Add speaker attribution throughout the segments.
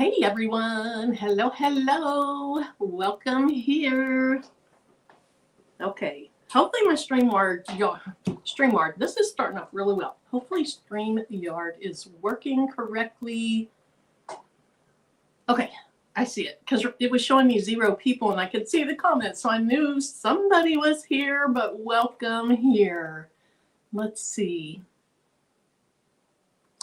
Speaker 1: Hey everyone, hello, welcome here. Okay, hopefully my StreamYard, this is starting off really well. Hopefully StreamYard is working correctly. Okay, I see it, because it was showing me 0 people and I could see the comments, so I knew somebody was here, but welcome here. Let's see.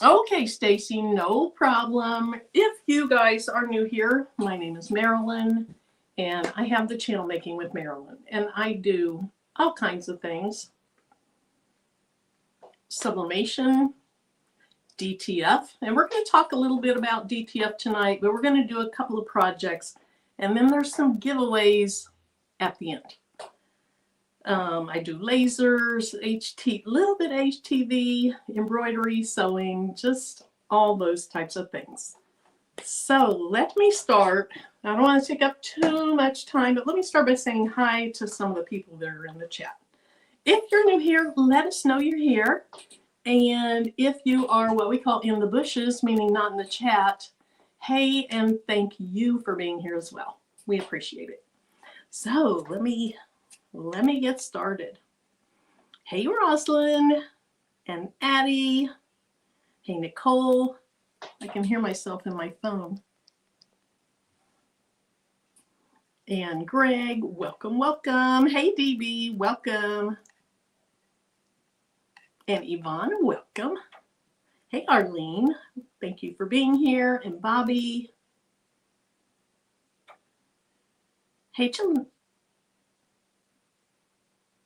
Speaker 1: Okay, Stacy, no problem. If you guys are new here, my name is Marilyn, and I have the channel Making with Marilyn, and I do all kinds of things. Sublimation, DTF, and we're going to talk a little bit about DTF tonight, but we're going to do a couple of projects, and then there's some giveaways at the end. I do lasers, little bit HTV, embroidery, sewing, just all those types of things. So let me start. I don't want to take up too much time, but let me start by saying hi to some of the people that are in the chat. If you're new here, let us know you're here. And if you are what we call in the bushes, meaning not in the chat, hey, and thank you for being here as well. We appreciate it. So let me get started. Hey, Roslyn and Addie. Hey, Nicole. I can hear myself in my phone. And Greg, welcome, welcome. Hey, DB, welcome. And Yvonne, welcome. Hey, Arlene, thank you for being here. And Bobby. Hey,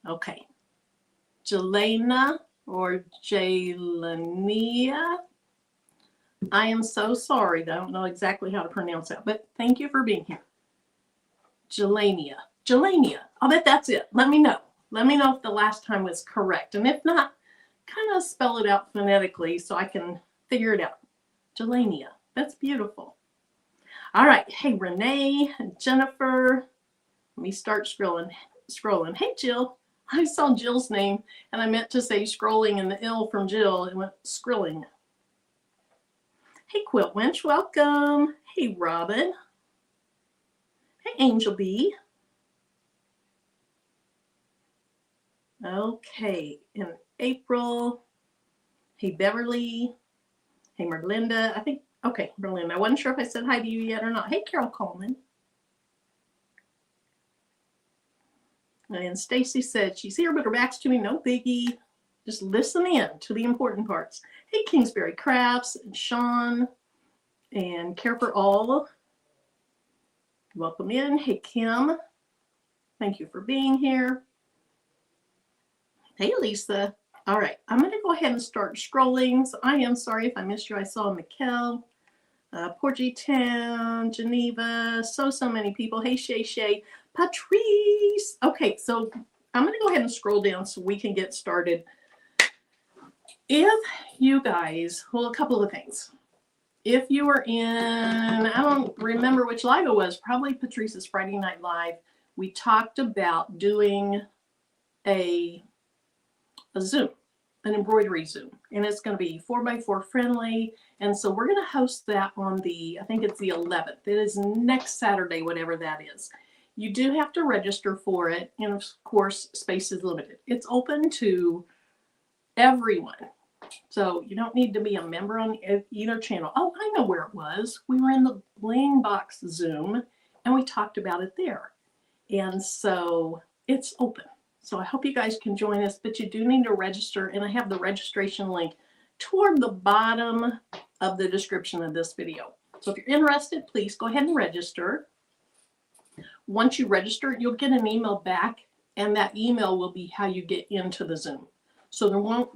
Speaker 1: okay, Jelena or Jelania. I am so sorry. I don't know exactly how to pronounce that, but thank you for being here. Jelania. I'll bet that's it. Let me know. Let me know if the last time was correct. And if not, kind of spell it out phonetically so I can figure it out. Jelania. That's beautiful. All right. Hey, Renee and Jennifer. Let me start scrolling. Hey, Jill. I saw Jill's name, and I meant to say scrolling and the ill from Jill, and went skrilling. Hey, Quilt Wench, welcome. Hey, Robin. Hey, Angel Bee. Okay, in April. Hey, Beverly. Hey, Merlinda. Okay, Merlinda. I wasn't sure if I said hi to you yet or not. Hey, Carol Coleman. And Stacy said she's here, but her back's to me. No biggie. Just listen in to the important parts. Hey, Kingsbury Crafts and Sean and Care for All. Welcome in. Hey, Kim. Thank you for being here. Hey, Lisa. All right, I'm going to go ahead and start scrolling. So I am sorry if I missed you. I saw Mikkel, Porgy Town, Geneva, so many people. Hey, Shay. Patrice. Okay, so I'm going to go ahead and scroll down so we can get started. If you guys, well, a couple of things. If you were in, I don't remember which live it was, probably Patrice's Friday Night Live, we talked about doing a Zoom, an embroidery Zoom. And it's going to be 4x4 friendly. And so we're going to host that on I think it's the 11th. It is next Saturday, whatever that is. You do have to register for it, and of course, space is limited. It's open to everyone, so you don't need to be a member on either channel. Oh, I know where it was. We were in the Bling Box Zoom, and we talked about it there. And so it's open. So I hope you guys can join us, but you do need to register, and I have the registration link toward the bottom of the description of this video. So if you're interested, please go ahead and register. Once you register, you'll get an email back, and that email will be how you get into the Zoom. So there won't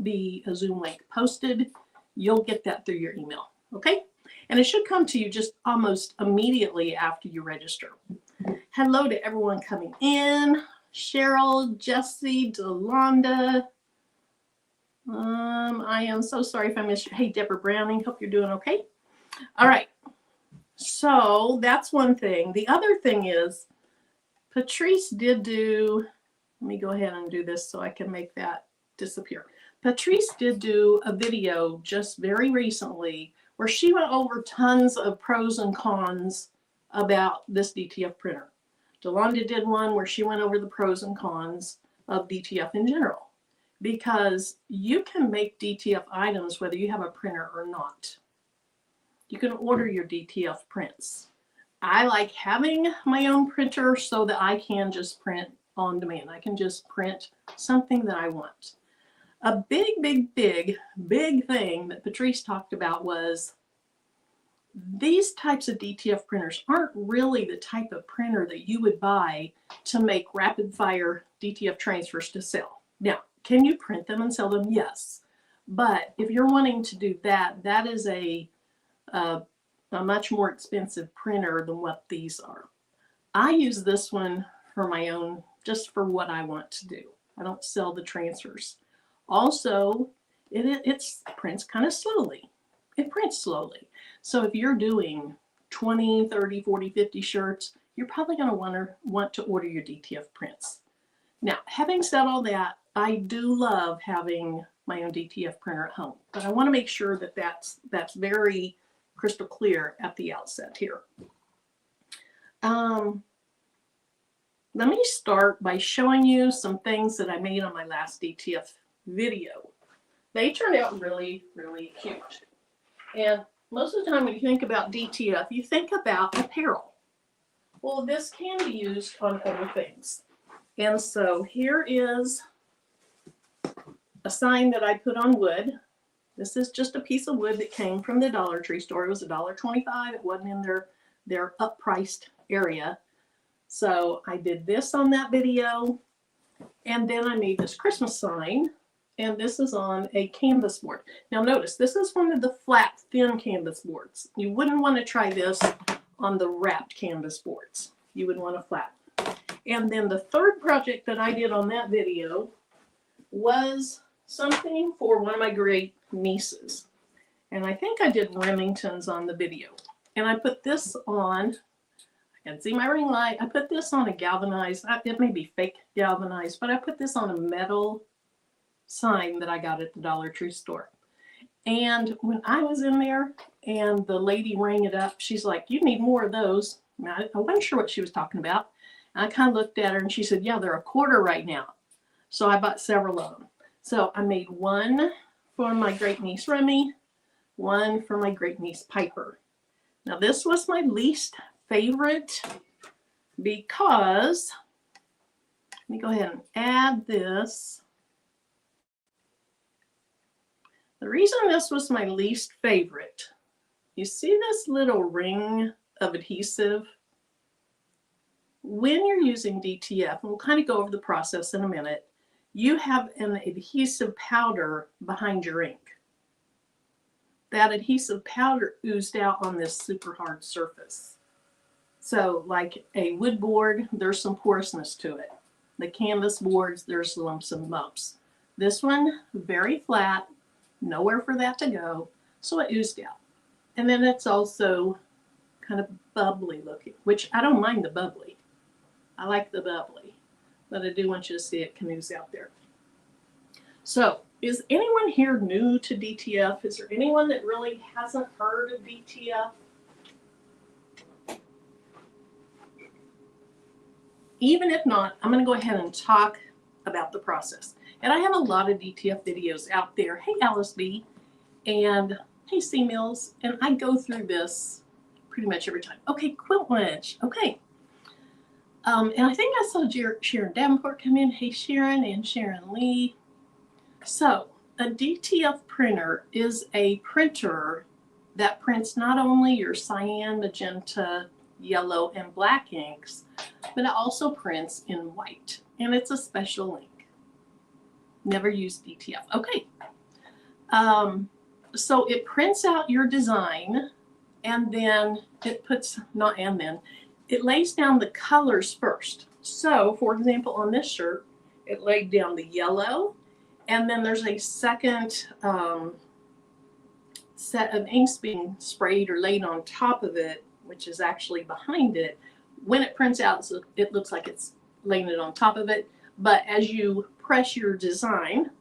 Speaker 1: be a Zoom link posted. You'll get that through your email, okay? And it should come to you just almost immediately after you register. Hello to everyone coming in. Cheryl, Jesse, Delonda. I am so sorry if I missed you. Hey, Deborah Browning, hope you're doing okay. All right. So that's one thing. The other thing is Patrice did do, let me go ahead and do this so I can make that disappear. Patrice did do a video just very recently where she went over tons of pros and cons about this DTF printer. Delonda did one where she went over the pros and cons of DTF in general, because you can make DTF items whether you have a printer or not. You can order your DTF prints. I like having my own printer so that I can just print on demand. I can just print something that I want. A big thing that Patrice talked about was these types of DTF printers aren't really the type of printer that you would buy to make rapid fire DTF transfers to sell. Now, can you print them and sell them? Yes. But if you're wanting to do that, that is a much more expensive printer than what these are. I use this one for my own, just for what I want to do. I don't sell the transfers. Also, it prints kind of slowly. It prints slowly. So if you're doing 20, 30, 40, 50 shirts, you're probably going to want to order your DTF prints. Now, having said all that, I do love having my own DTF printer at home, but I want to make sure that that's very crystal clear at the outset here. Let me start by showing you some things that I made on my last DTF video. They turned out really cute. And most of the time when you think about DTF, you think about apparel. Well, this can be used on other things. And so here is a sign that I put on wood. This is just a piece of wood that came from the Dollar Tree store. It was $1.25. It wasn't in their up-priced area. So I did this on that video. And then I made this Christmas sign. And this is on a canvas board. Now notice, this is one of the flat, thin canvas boards. You wouldn't want to try this on the wrapped canvas boards. You would want a flat. And then the third project that I did on that video was something for one of my great nieces. And I think I did Remingtons on the video. And I put this on, I can see my ring light. I put this on a galvanized, it may be fake galvanized, but I put this on a metal sign that I got at the Dollar Tree store. And when I was in there and the lady rang it up, she's like, "You need more of those." I wasn't sure what she was talking about. And I kind of looked at her and she said, "Yeah, they're $1 right now." So I bought several of them. So I made one for my great niece Remy, one for my great niece Piper. Now this was my least favorite because, let me go ahead and add this. The reason this was my least favorite, you see this little ring of adhesive? When you're using DTF, and we'll kind of go over the process in a minute, you have an adhesive powder behind your ink. That adhesive powder oozed out on this super hard surface. So like a wood board, there's some porousness to it. The canvas boards, there's lumps and bumps. This one, very flat, nowhere for that to go, so it oozed out. And then it's also kind of bubbly looking, which I don't mind the bubbly. I like the bubbly, but I do want you to see it can ooze out there. So, is anyone here new to DTF? Is there anyone that really hasn't heard of DTF? Even if not, I'm going to go ahead and talk about the process. And I have a lot of DTF videos out there. Hey, Alice B. And hey, C Mills. And I go through this pretty much every time. Okay, quilt wedge. Okay. And I think I saw Sharon Davenport come in. Hey, Sharon and Sharon Lee. So, a DTF printer is a printer that prints not only your cyan, magenta, yellow, and black inks, but it also prints in white. And it's a special ink. Never used DTF. Okay. So it prints out your design, and then it puts, not and then, it lays down the colors first. So, for example, on this shirt, it laid down the yellow, and then there's a second set of inks being sprayed or laid on top of it, which is actually behind it. When it prints out, so it looks like it's laying it on top of it, but as you press your design,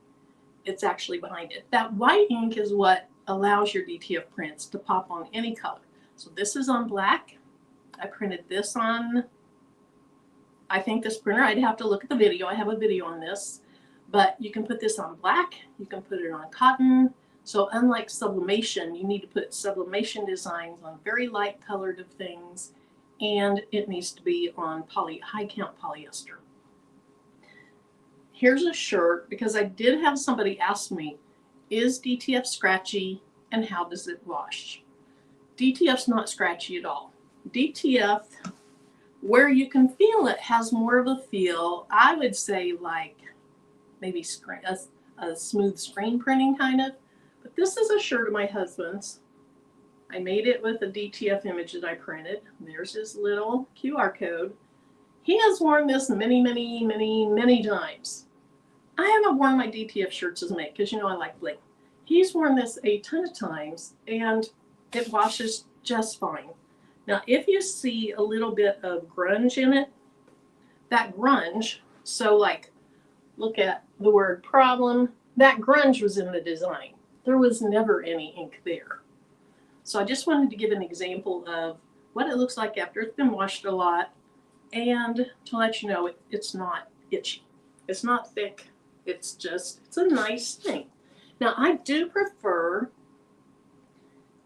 Speaker 1: it's actually behind it. That white ink is what allows your DTF prints to pop on any color. So this is on black. I printed this on, I think this printer, I'd have to look at the video. I have a video on this, but you can put this on black. You can put it on cotton. So unlike sublimation, you need to put sublimation designs on very light colored of things, and it needs to be on high count polyester. Here's a shirt, because I did have somebody ask me, is DTF scratchy and how does it wash? DTF's not scratchy at all. DTF, where you can feel it, has more of a feel, I would say like maybe a smooth screen printing kind of. But this is a shirt of my husband's. I made it with a DTF image that I printed. There's his little QR code. He has worn this many, many, many, many times. I haven't worn my DTF shirts as much because, you know, I like bling. He's worn this a ton of times and it washes just fine. Now, if you see a little bit of grunge in it, that grunge, so like, look at the word problem, that grunge was in the design. There was never any ink there. So I just wanted to give an example of what it looks like after it's been washed a lot, and to let you know it's not itchy. It's not thick. It's a nice thing. Now, I do prefer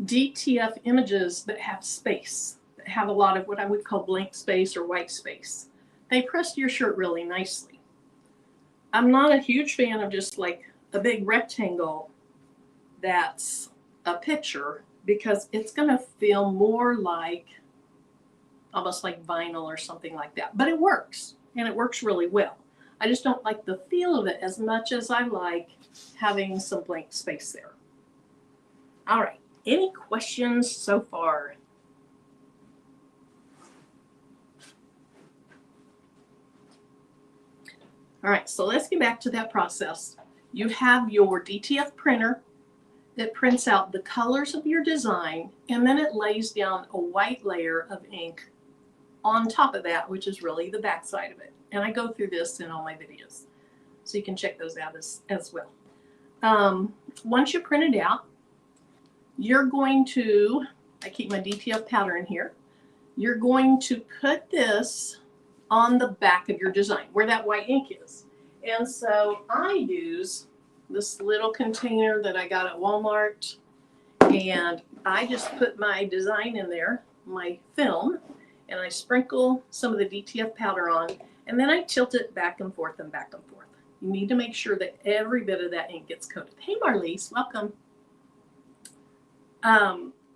Speaker 1: DTF images that have space, that have a lot of what I would call blank space or white space. They press your shirt really nicely. I'm not a huge fan of just like a big rectangle that's a picture, because it's going to feel more like almost like vinyl or something like that. But it works, and it works really well. I just don't like the feel of it as much as I like having some blank space there. All right, any questions so far? All right, so let's get back to that process. You have your DTF printer that prints out the colors of your design, and then it lays down a white layer of ink on top of that, which is really the back side of it. And I go through this in all my videos, so you can check those out as well. Once you print it out, you're going to, I keep my DTF powder in here, you're going to put this on the back of your design, where that white ink is. And so I use this little container that I got at Walmart, and I just put my design in there, my film, and I sprinkle some of the DTF powder on, and then I tilt it back and forth and back and forth. You need to make sure that every bit of that ink gets coated. Hey Marlise, welcome.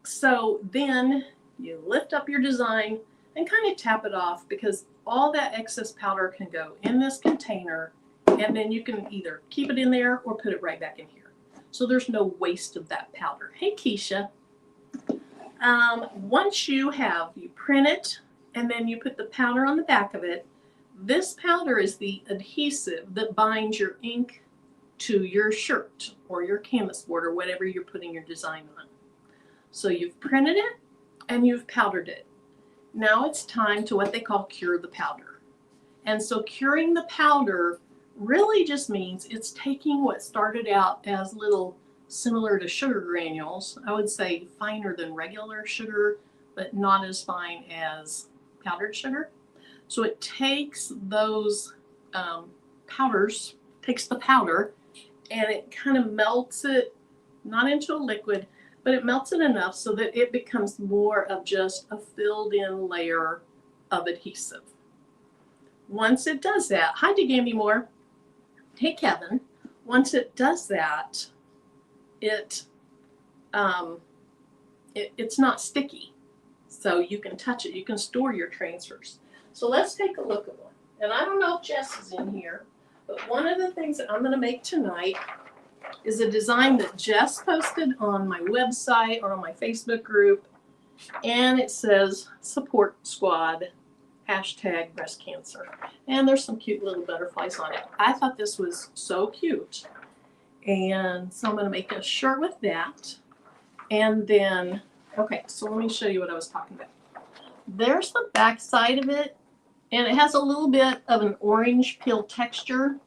Speaker 1: So then you lift up your design and kind of tap it off, because all that excess powder can go in this container, and then you can either keep it in there or put it right back in here. So there's no waste of that powder. Hey Keisha. Once you print it and then you put the powder on the back of it, this powder is the adhesive that binds your ink to your shirt or your canvas board or whatever you're putting your design on. So you've printed it and you've powdered it. Now it's time to what they call cure the powder. And so curing the powder really just means it's taking what started out as little similar to sugar granules, I would say finer than regular sugar, but not as fine as powdered sugar. So it takes those powders, takes the powder, and it kind of melts it, not into a liquid, but it melts it enough so that it becomes more of just a filled in layer of adhesive. Once it does that, hi DeGamby Moore. Hey Kevin, once it does that, it's not sticky, so you can touch it. You can store your transfers. So let's take a look at one. And I don't know if Jess is in here, but one of the things that I'm going to make tonight is a design that Jess posted on my website or on my Facebook group, and it says support squad # breast cancer, and there's some cute little butterflies on it. I thought this was so cute, and so I'm going to make a shirt with that. And then, okay, so let me show you what I was talking about. There's the back side of it, and it has a little bit of an orange peel texture,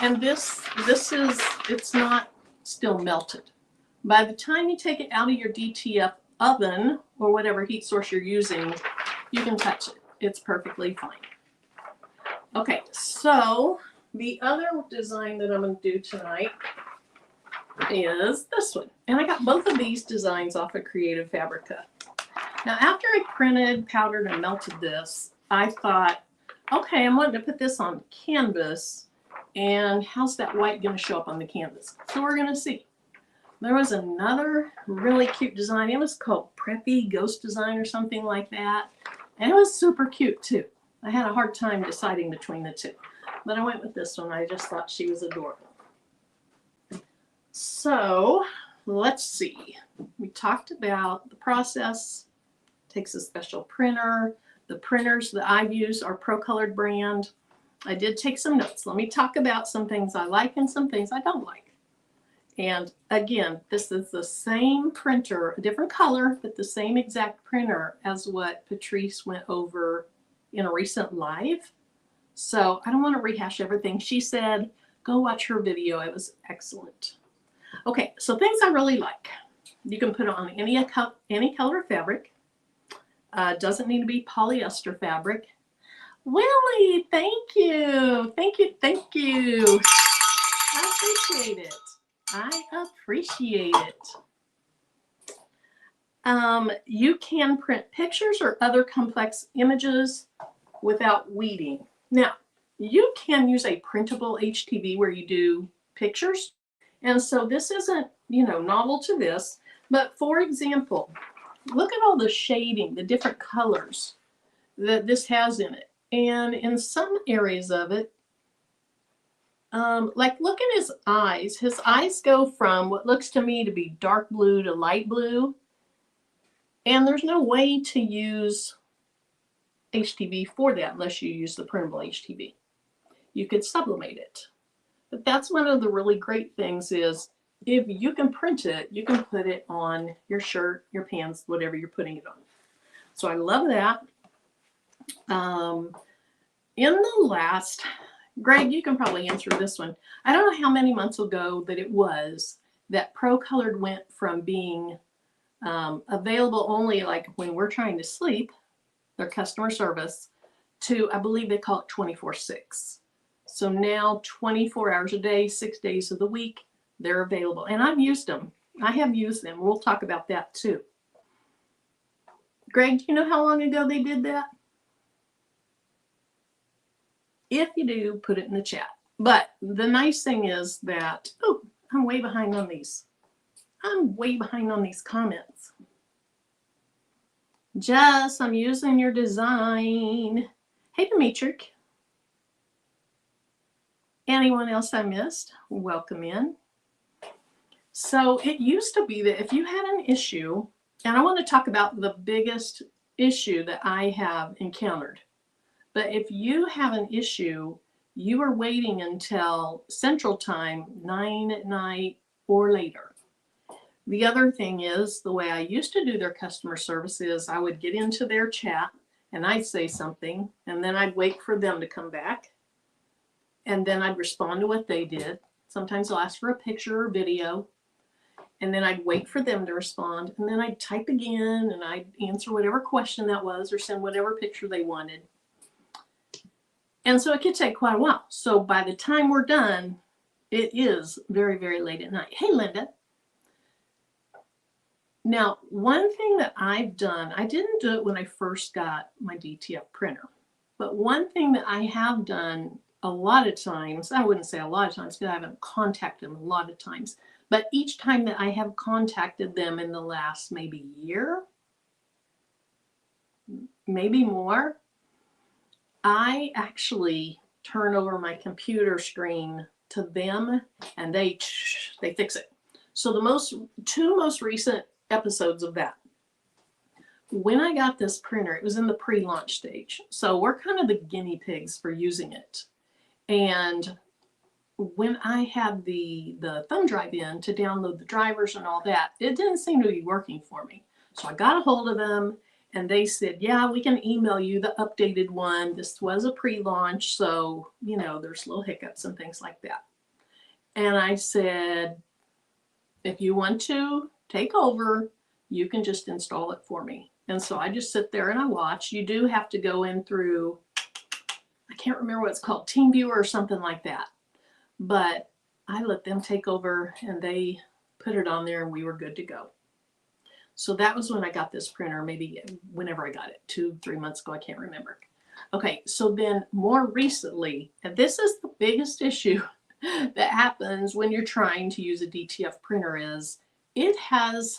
Speaker 1: and this is, it's not still melted. By the time you take it out of your DTF oven or whatever heat source you're using, you can touch it. It's perfectly fine. Okay, so the other design that I'm going to do tonight is this one. And I got both of these designs off of Creative Fabrica. Now, after I printed, powdered, and melted this, I thought, okay, I'm wanting to put this on canvas, and how's that white going to show up on the canvas? So we're going to see. There was another really cute design. It was called Preppy Ghost Design or something like that. And it was super cute too. I had a hard time deciding between the two. But I went with this one. I just thought she was adorable. So let's see. We talked about the process. It takes a special printer. The printers that I've used are Pro Colored brand. I did take some notes. Let me talk about some things I like and some things I don't like. And again, this is the same printer, a different color, but the same exact printer as what Patrice went over in a recent live. So I don't want to rehash everything she said. Go watch her video. It was excellent. Okay, so things I really like. You can put it on any color fabric. Doesn't need to be polyester fabric. Willie, thank you. Thank you. Thank you. I appreciate it. I appreciate it. You can print pictures or other complex images without weeding. Now, you can use a printable HTV where you do pictures. And so this isn't, novel to this. But for example, look at all the shading, the different colors that this has in it. And in some areas of it, like look at his eyes. His eyes go from what looks to me to be dark blue to light blue. And there's no way to use HTV for that unless you use the printable HTV. You could sublimate it. But that's one of the really great things is if you can print it, you can put it on your shirt, your pants, whatever you're putting it on. So I love that. In the last, Greg, you can probably answer this one. I don't know how many months ago that it was that Pro Colored went from being available only like when we're trying to sleep, their customer service, to I believe they call it 24/6. So now 24 hours a day, 6 days of the week, they're available. And I've used them. I have used them. We'll talk about that too. Greg, do you know how long ago they did that? If you do, put it in the chat. But the nice thing is that, oh, I'm way behind on these. I'm way behind on these comments. Jess, I'm using your design. Hey, Dimitri. Anyone else I missed? Welcome in. So it used to be that if you had an issue, and I want to talk about the biggest issue that I have encountered. But if you have an issue, you are waiting until Central Time, 9 at night or later. The other thing is, the way I used to do their customer service is I would get into their chat and I'd say something, and then I'd wait for them to come back. And then I'd respond to what they did. Sometimes I'll ask for a picture or video. And then I'd wait for them to respond. And then I'd type again and I'd answer whatever question that was or send whatever picture they wanted. And so it could take quite a while. So by the time we're done, it is very, very late at night. Hey, Linda. Now, one thing that I've done, I didn't do it when I first got my DTF printer. But one thing that I have done a lot of times, I wouldn't say a lot of times because I haven't contacted them a lot of times, but each time that I have contacted them in the last maybe year, maybe more, I actually turn over my computer screen to them and they fix it. So the two most recent episodes of that, when I got this printer, it was in the pre-launch stage. So we're kind of the guinea pigs for using it. And when I had the thumb drive in to download the drivers and all that, it didn't seem to be working for me. So I got a hold of them and they said, yeah, we can email you the updated one. This was a pre-launch, so, there's little hiccups and things like that. And I said, if you want to take over, you can just install it for me. And so I just sit there and I watch. You do have to go in through, I can't remember what it's called, TeamViewer or something like that. But I let them take over and they put it on there and we were good to go. So that was when I got this printer, maybe whenever I got it, 2-3 months ago, I can't remember. Okay, so then more recently, and this is the biggest issue that happens when you're trying to use a DTF printer, is it has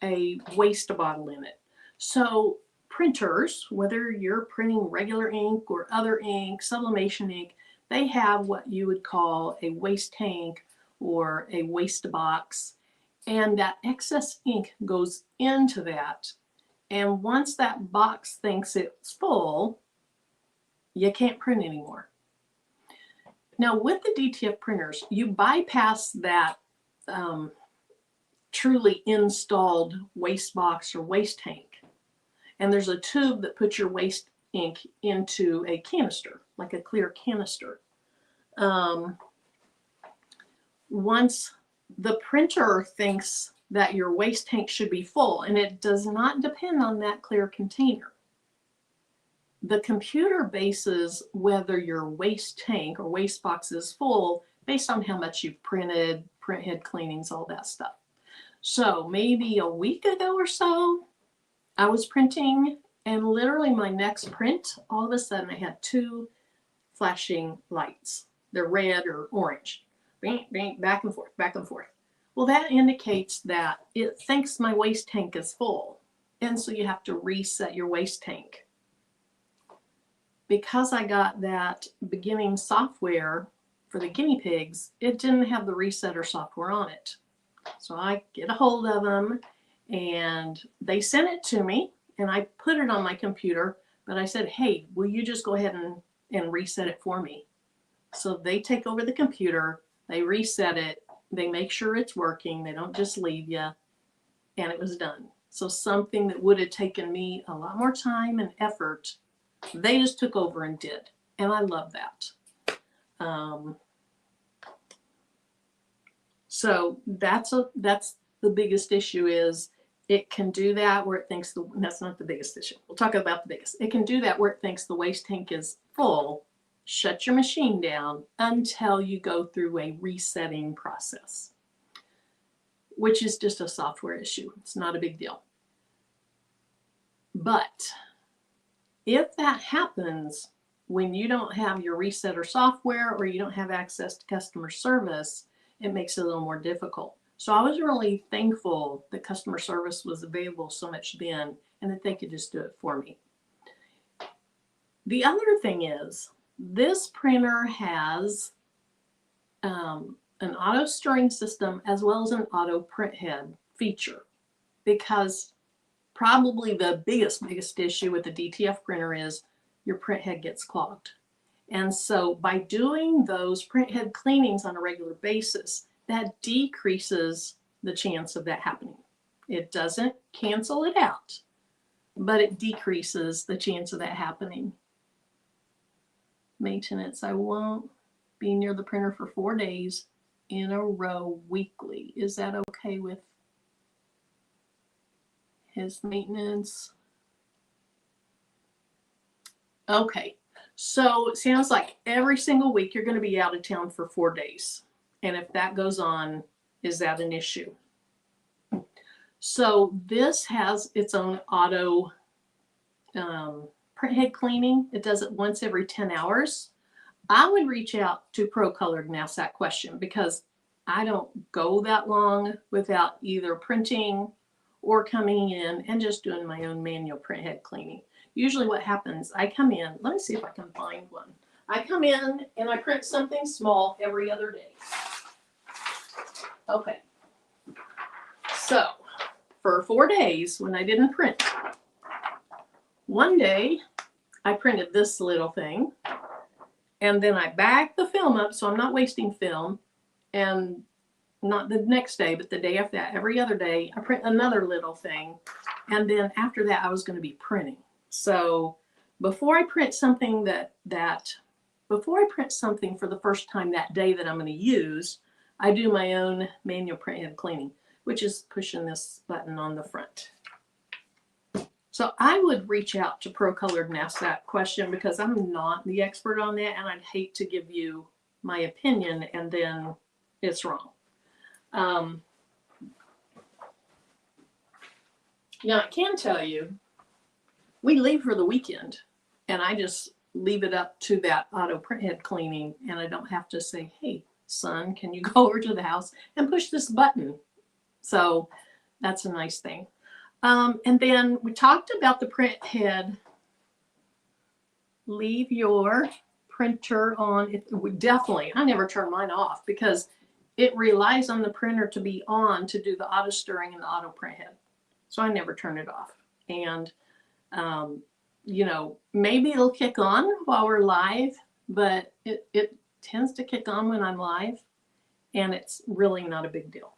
Speaker 1: a waste bottle in it. So printers, whether you're printing regular ink or other ink, sublimation ink, they have what you would call a waste tank or a waste box, and that excess ink goes into that. And once that box thinks it's full, you can't print anymore. Now with the DTF printers, you bypass that truly installed waste box or waste tank. And there's a tube that puts your waste ink into a canister, like a clear canister. Once the printer thinks that your waste tank should be full, and it does not depend on that clear container. The computer bases whether your waste tank or waste box is full based on how much you've printed, print head cleanings, all that stuff. So maybe a week ago or so, I was printing, and literally my next print, all of a sudden I had 2 flashing lights. They're red or orange. Bing, bing, back and forth, back and forth. Well, that indicates that it thinks my waste tank is full. And so you have to reset your waste tank. Because I got that beginning software for the guinea pigs, it didn't have the resetter software on it. So I get a hold of them and they sent it to me and I put it on my computer, but I said, hey, will you just go ahead and reset it for me? So they take over the computer, they reset it, they make sure it's working, they don't just leave you, and it was done. So something that would have taken me a lot more time and effort, they just took over and did. And I love that. So that's the biggest issue, is it can do that where it thinks that's not the biggest issue. We'll talk about the biggest. It can do that where it thinks the waste tank is full, shut your machine down until you go through a resetting process, which is just a software issue. It's not a big deal. But if that happens when you don't have your resetter software or you don't have access to customer service, it makes it a little more difficult. So I was really thankful that customer service was available so much then and that they could just do it for me. The other thing is, this printer has an auto stirring system as well as an auto print head feature, because probably the biggest issue with the DTF printer is your print head gets clogged. And so by doing those print head cleanings on a regular basis, that decreases the chance of that happening. It doesn't cancel it out, but it decreases the chance of that happening. Maintenance, I won't be near the printer for 4 days in a row weekly. Is that okay with his maintenance? Okay, so it sounds like every single week you're going to be out of town for 4 days. And if that goes on, is that an issue? So this has its own auto print head cleaning. It does it once every 10 hours. I would reach out to ProColored and ask that question, because I don't go that long without either printing or coming in and just doing my own manual print head cleaning. Usually what happens, I come in, let me see if I can find one. I come in and I print something small every other day. Okay. So for 4 days when I didn't print, one day I printed this little thing, and then I backed the film up so I'm not wasting film, and not the next day, but the day after that, every other day, I print another little thing, and then after that I was going to be printing. So before I print something before I print something for the first time that day that I'm going to use, I do my own manual print head cleaning. which is pushing this button on the front. So I would reach out to Pro Colored and ask that question, because I'm not the expert on that, and I'd hate to give you my opinion and then it's wrong. Now I can tell you, we leave for the weekend and I just leave it up to that auto printhead cleaning, and I don't have to say, hey son, can you go over to the house and push this button? So that's a nice thing. And then we talked about the print head. Leave your printer on. Definitely, I never turn mine off because it relies on the printer to be on to do the auto stirring and the auto print head. So I never turn it off. And, you know, maybe it'll kick on while we're live, but it tends to kick on when I'm live, and it's really not a big deal.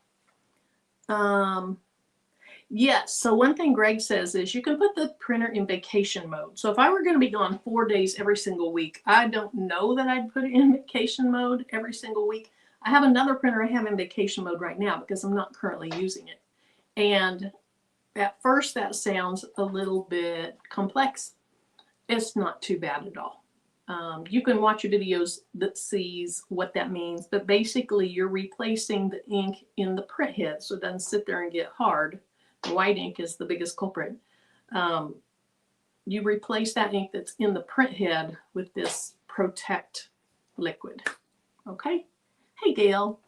Speaker 1: Yes, so one thing Greg says is you can put the printer in vacation mode. So if I were going to be gone 4 days every single week, I don't know that I'd put it in vacation mode every single week. I have another printer I have in vacation mode right now because I'm not currently using it. And at first that sounds a little bit complex. It's not too bad at all. You can watch videos that sees what that means, but basically you're replacing the ink in the print head so it doesn't sit there and get hard. White ink is the biggest culprit. You replace that ink that's in the print head with this Protect liquid. Okay? Hey, Gail.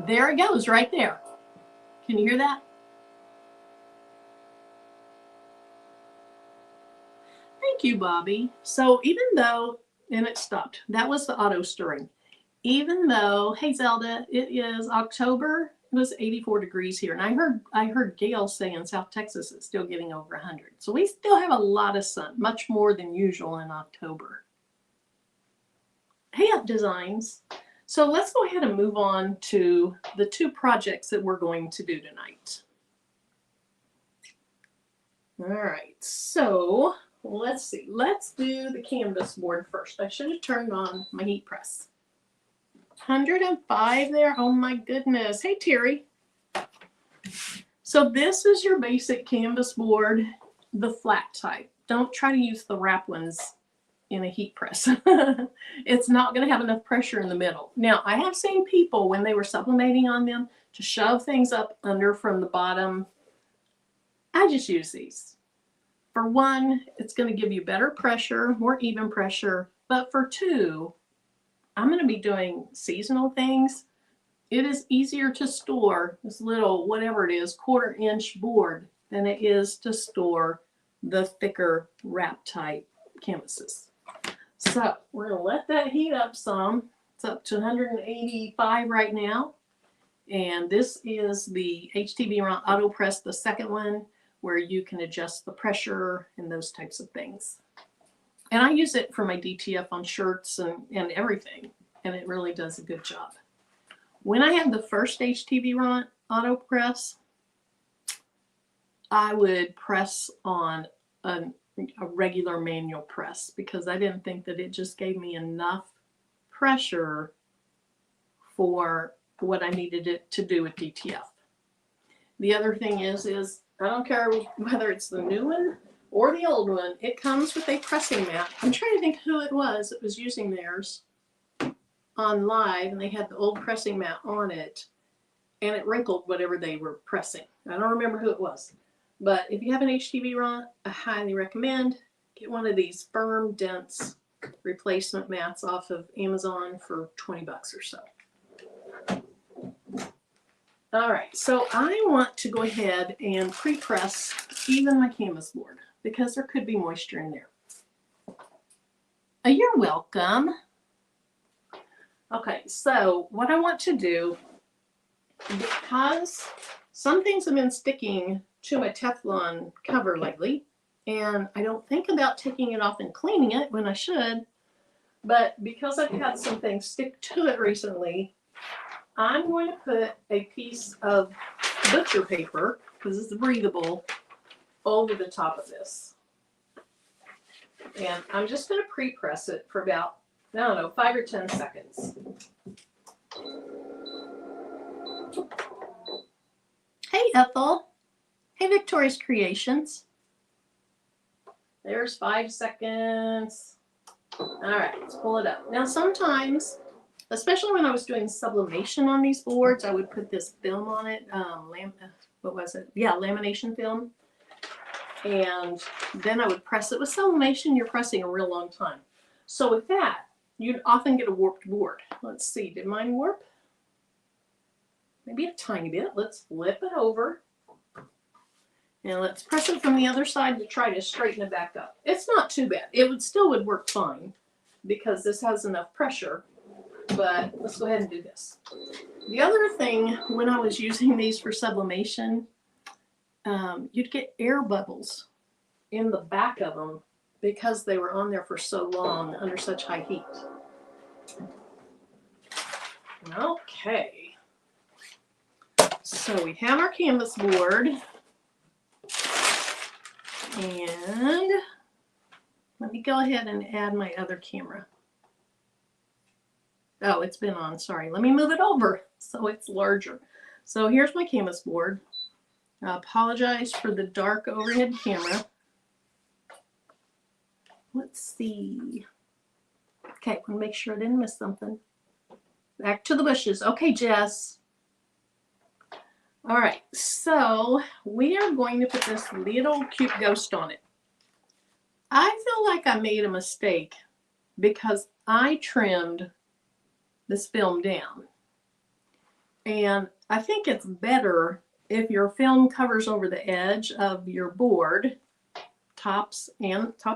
Speaker 1: There it goes right there. Can you hear that? Thank you, Bobby. So even though, and it stopped, that was the auto stirring. Even though, hey Zelda, it is October, it was 84 degrees here. And I heard Gail say in South Texas it's still getting over 100. So we still have a lot of sun, much more than usual in October. Hey Up Designs. So let's go ahead and move on to the 2 projects that we're going to do tonight. All right, so let's see. Let's do the canvas board first. I should have turned on my heat press. 105 there. Oh my goodness. Hey Terry. So this is your basic canvas board, the flat type. Don't try to use the wrap ones in a heat press. It's not going to have enough pressure in the middle. Now I have seen people when they were sublimating on them to shove things up under from the bottom. I just use these. For one, it's going to give you better pressure, more even pressure. But for 2, I'm going to be doing seasonal things. It is easier to store this little, whatever it is, 1/4 inch board than it is to store the thicker wrap type canvases. So we're going to let that heat up some. It's up to 185 right now. And this is the HTV Auto Press, the second one, where you can adjust the pressure and those types of things. And I use it for my DTF on shirts and everything, and it really does a good job. When I had the first HTV Auto Press, I would press on a regular manual press because I didn't think that it just gave me enough pressure for what I needed it to do with DTF. The other thing is I don't care whether it's the new one or the old one, it comes with a pressing mat. I'm trying to think who it was that was using theirs on live, and they had the old pressing mat on it, and it wrinkled whatever they were pressing. I don't remember who it was. But if you have an HTV I highly recommend get one of these firm, dense replacement mats off of Amazon for 20 bucks or so. All right, so I want to go ahead and pre-press even my canvas board because there could be moisture in there. You're welcome. Okay, so what I want to do, because some things have been sticking to my Teflon cover lately, and I don't think about taking it off and cleaning it when I should, but because I've had some things stick to it recently, I'm going to put a piece of butcher paper, because it's breathable, over the top of this. And I'm just going to pre-press it for about, I don't know, 5 or 10 seconds. Ethel. Hey, Victoria's Creations. There's 5 seconds. All right, let's pull it up. Now, sometimes, especially when I was doing sublimation on these boards, I would put this film on it. What was it? Yeah, lamination film. And then I would press it. With sublimation, you're pressing a real long time. So with that, you'd often get a warped board. Let's see, did mine warp? Maybe a tiny bit. Let's flip it over. And let's press it from the other side to try to straighten it back up. It's not too bad. It would work fine because this has enough pressure. But let's go ahead and do this. The other thing, when I was using these for sublimation, you'd get air bubbles in the back of them because they were on there for so long under such high heat. Okay. So we have our canvas board. And let me go ahead and add my other camera. Oh, it's been on, sorry. Let me move it over so it's larger. So here's my canvas board. I apologize for the dark overhead camera. Let's see. Okay, I want to make sure I didn't miss something. Back to the bushes. Okay, Jess. All right, so we are going to put this little cute ghost on it. I feel like I made a mistake because I trimmed this film down. And I think it's better if your film covers over the edge of your board, top,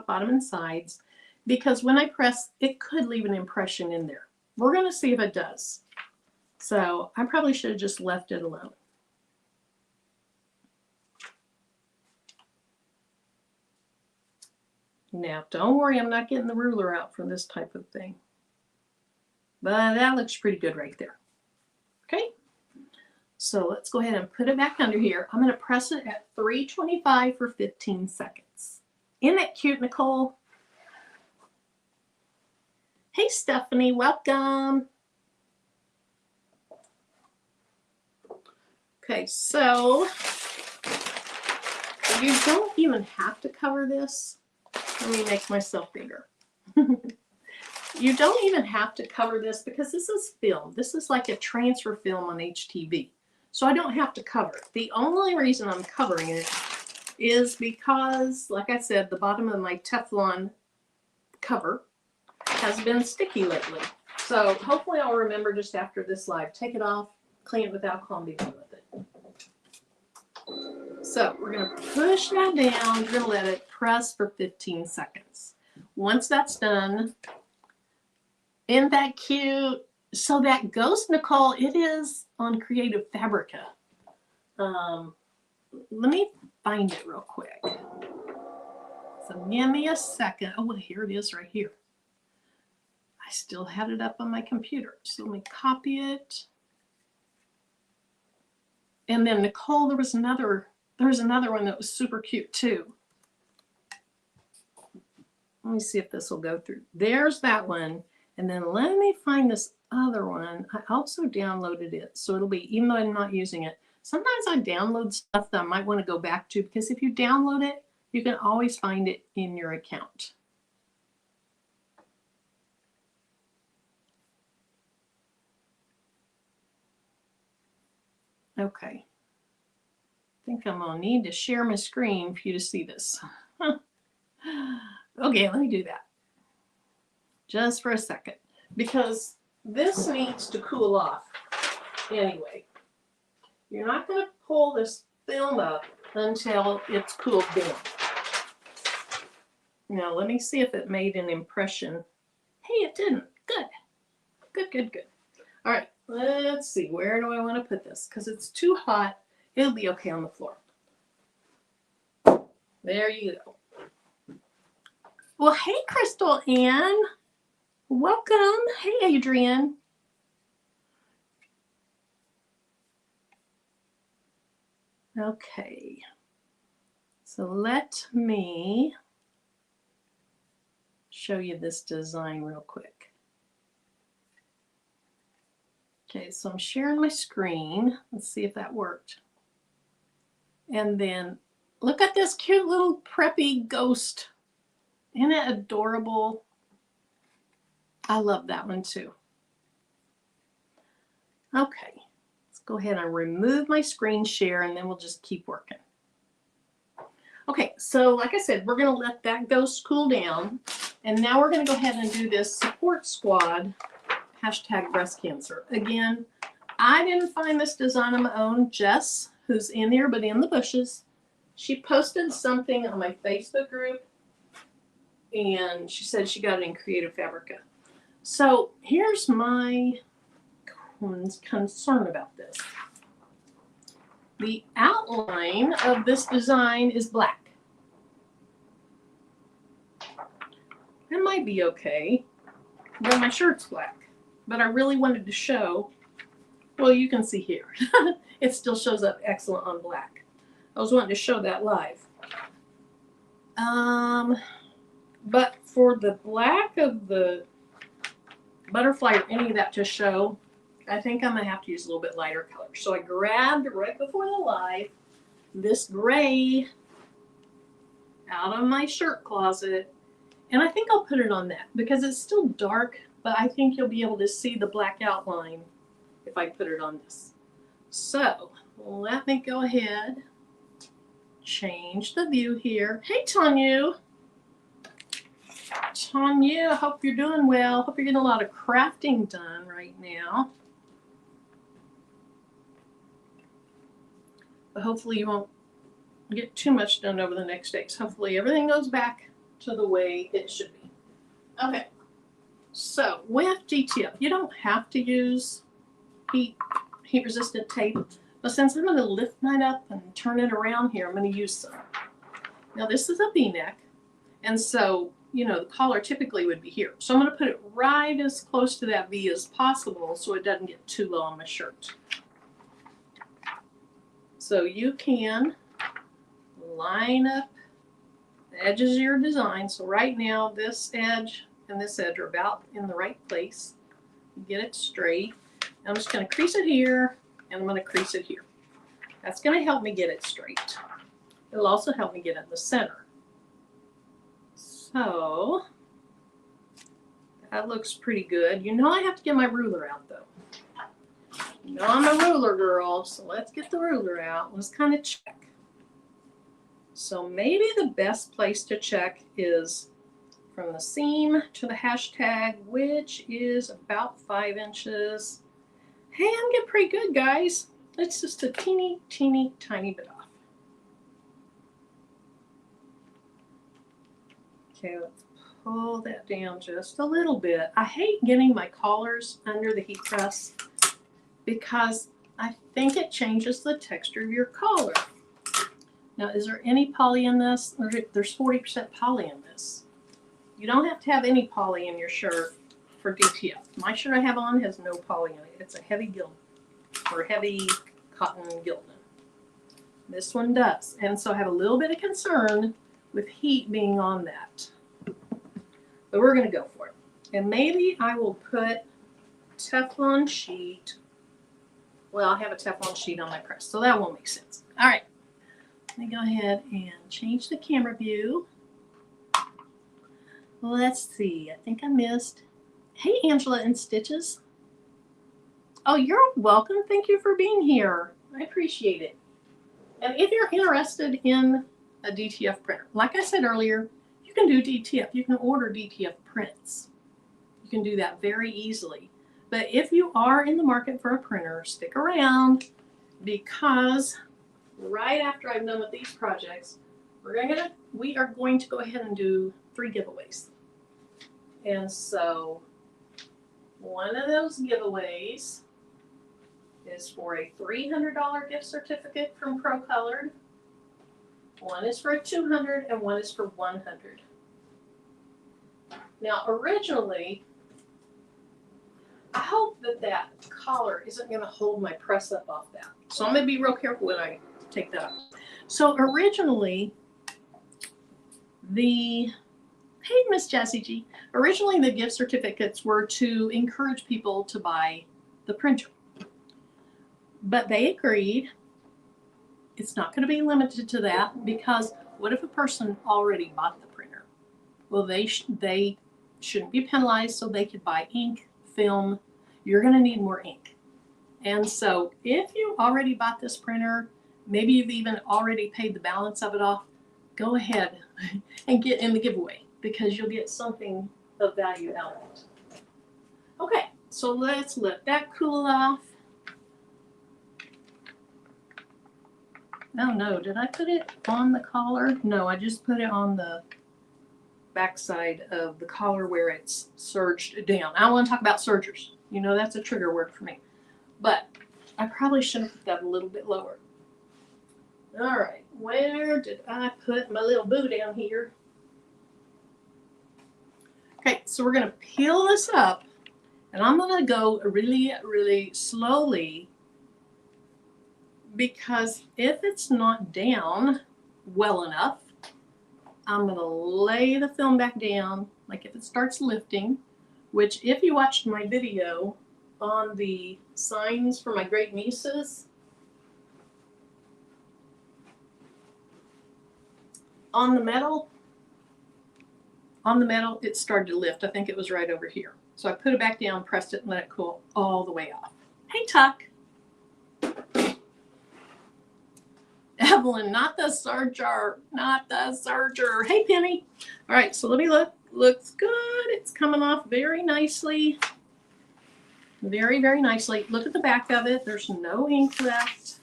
Speaker 1: bottom, and sides, because when I press, it could leave an impression in there. We're going to see if it does. So I probably should have just left it alone. Now, don't worry, I'm not getting the ruler out for this type of thing. But that looks pretty good right there. Okay, so let's go ahead and put it back under here. I'm going to press it at 325 for 15 seconds. Isn't that cute, Nicole? Hey, Stephanie, welcome. Okay, so you don't even have to cover this. Let me make myself bigger. You don't even have to cover this because this is film. This is like a transfer film on HTV. So I don't have to cover it. The only reason I'm covering it is because, like I said, the bottom of my Teflon cover has been sticky lately. So hopefully I'll remember just after this live, take it off, clean it with alcohol, and be done with it. So we're going to push that down. We're going to let it press for 15 seconds. Once that's done, isn't that cute? So that ghost, Nicole, it is on Creative Fabrica. Let me find it real quick. So give me a second. Oh, well, here it is right here. I still had it up on my computer. So let me copy it. And then Nicole, there was another one that was super cute too. Let me see if this will go through. There's that one. And then let me find this other one. I also downloaded it. So it'll be, even though I'm not using it, sometimes I download stuff that I might want to go back to, because if you download it, you can always find it in your account. Okay. I think I'm going to need to share my screen for you to see this. Okay, let me do that. Just for a second, because this needs to cool off anyway. You're not going to pull this film up until it's cooled down. Now, let me see if it made an impression. Hey, it didn't. Good. Good, good, good. All right, let's see. Where do I want to put this? Because it's too hot. It'll be okay on the floor. There you go. Well, hey, Crystal Ann. Welcome. Hey, Adrian. Okay. So let me show you this design real quick. Okay, so I'm sharing my screen. Let's see if that worked. And then look at this cute little preppy ghost. Isn't it adorable? I love that one too. Okay, let's go ahead and remove my screen share and then we'll just keep working. Okay, so like I said, we're going to let that ghost cool down. And now we're going to go ahead and do this support squad hashtag breast cancer. Again, I didn't find this design on my own. Jess, who's in here but in the bushes, she posted something on my Facebook group and she said she got it in Creative Fabrica. So here's my concern about this. The outline of this design is black. It might be okay, but my shirt's black. But I really wanted to show, well, you can see here. It still shows up excellent on black. I was wanting to show that live. But for the black of the butterfly or any of that to show, I think I'm going to have to use a little bit lighter color. So I grabbed right before the live this gray out of my shirt closet, and I think I'll put it on that because it's still dark, but I think you'll be able to see the black outline if I put it on this. So let me go ahead, change the view here. Hey, Tanya. Tanya, I hope you're doing well. Hope you're getting a lot of crafting done right now. But hopefully you won't get too much done over the next days. Hopefully everything goes back to the way it should be. Okay, so with DTF, you don't have to use heat resistant tape, but since I'm going to lift mine up and turn it around here, I'm going to use some. Now this is a V-neck, and so you know the collar typically would be here. So I'm going to put it right as close to that V as possible so it doesn't get too low on my shirt. So you can line up the edges of your design. So right now this edge and this edge are about in the right place. Get it straight. I'm just going to crease it here and I'm going to crease it here. That's going to help me get it straight. It'll also help me get it in the center. So that looks pretty good. You know I have to get my ruler out though. You know I'm a ruler girl, so let's get the ruler out. Let's kind of check. So maybe the best place to check is from the seam to the hashtag, which is about 5 inches. Hey, I'm getting pretty good, guys. It's just a teeny, teeny, tiny bit off. Okay, let's pull that down just a little bit. I hate getting my collars under the heat press because I think it changes the texture of your collar. Now, is there any poly in this? There's 40% poly in this. You don't have to have any poly in your shirt for DTF. My shirt I have on has no poly in it. It's a heavy gild or heavy cotton gilding. This one does. And so I have a little bit of concern with heat being on that. But we're going to go for it. And maybe I will put Teflon sheet. Well, I have a Teflon sheet on my press, so that won't make sense. All right. Let me go ahead and change the camera view. Let's see. I think I missed. Hey, Angela in Stitches. Oh, you're welcome. Thank you for being here. I appreciate it. And if you're interested in a DTF printer, like I said earlier, you can do DTF. You can order DTF prints. You can do that very easily. But if you are in the market for a printer, stick around because right after I'm done with these projects, we are going to go ahead and do 3 giveaways. And so one of those giveaways is for a $300 gift certificate from Pro Colored. One is for $200 and one is for $100. Now, originally, I hope that that collar isn't going to hold my press up off that. So I'm going to be real careful when I take that off. So originally, hey, Miss Jessie G. Originally, the gift certificates were to encourage people to buy the printer. But they agreed it's not going to be limited to that, because what if a person already bought the printer? Well, they shouldn't be penalized, so they could buy ink, film. You're going to need more ink. And so if you already bought this printer, maybe you've even already paid the balance of it off, go ahead and get in the giveaway, because you'll get something of value out of it. Okay, so let's let that cool off. Oh no, did I put it on the collar? No, I just put it on the backside of the collar where it's serged down. I want to talk about sergers. You know, that's a trigger word for me. But I probably should have put that a little bit lower. All right, where did I put my little boo down here? Okay, so we're going to peel this up, and I'm going to go really, really slowly, because if it's not down well enough, I'm going to lay the film back down, like if it starts lifting, which if you watched my video on the signs for my great nieces, on the metal, it started to lift. I think it was right over here. So I put it back down, pressed it, and let it cool all the way off. Hey, Tuck. Evelyn, not the serger, not the serger. Hey, Penny. All right, so let me look. Looks good. It's coming off very nicely. Very, very nicely. Look at the back of it. There's no ink left.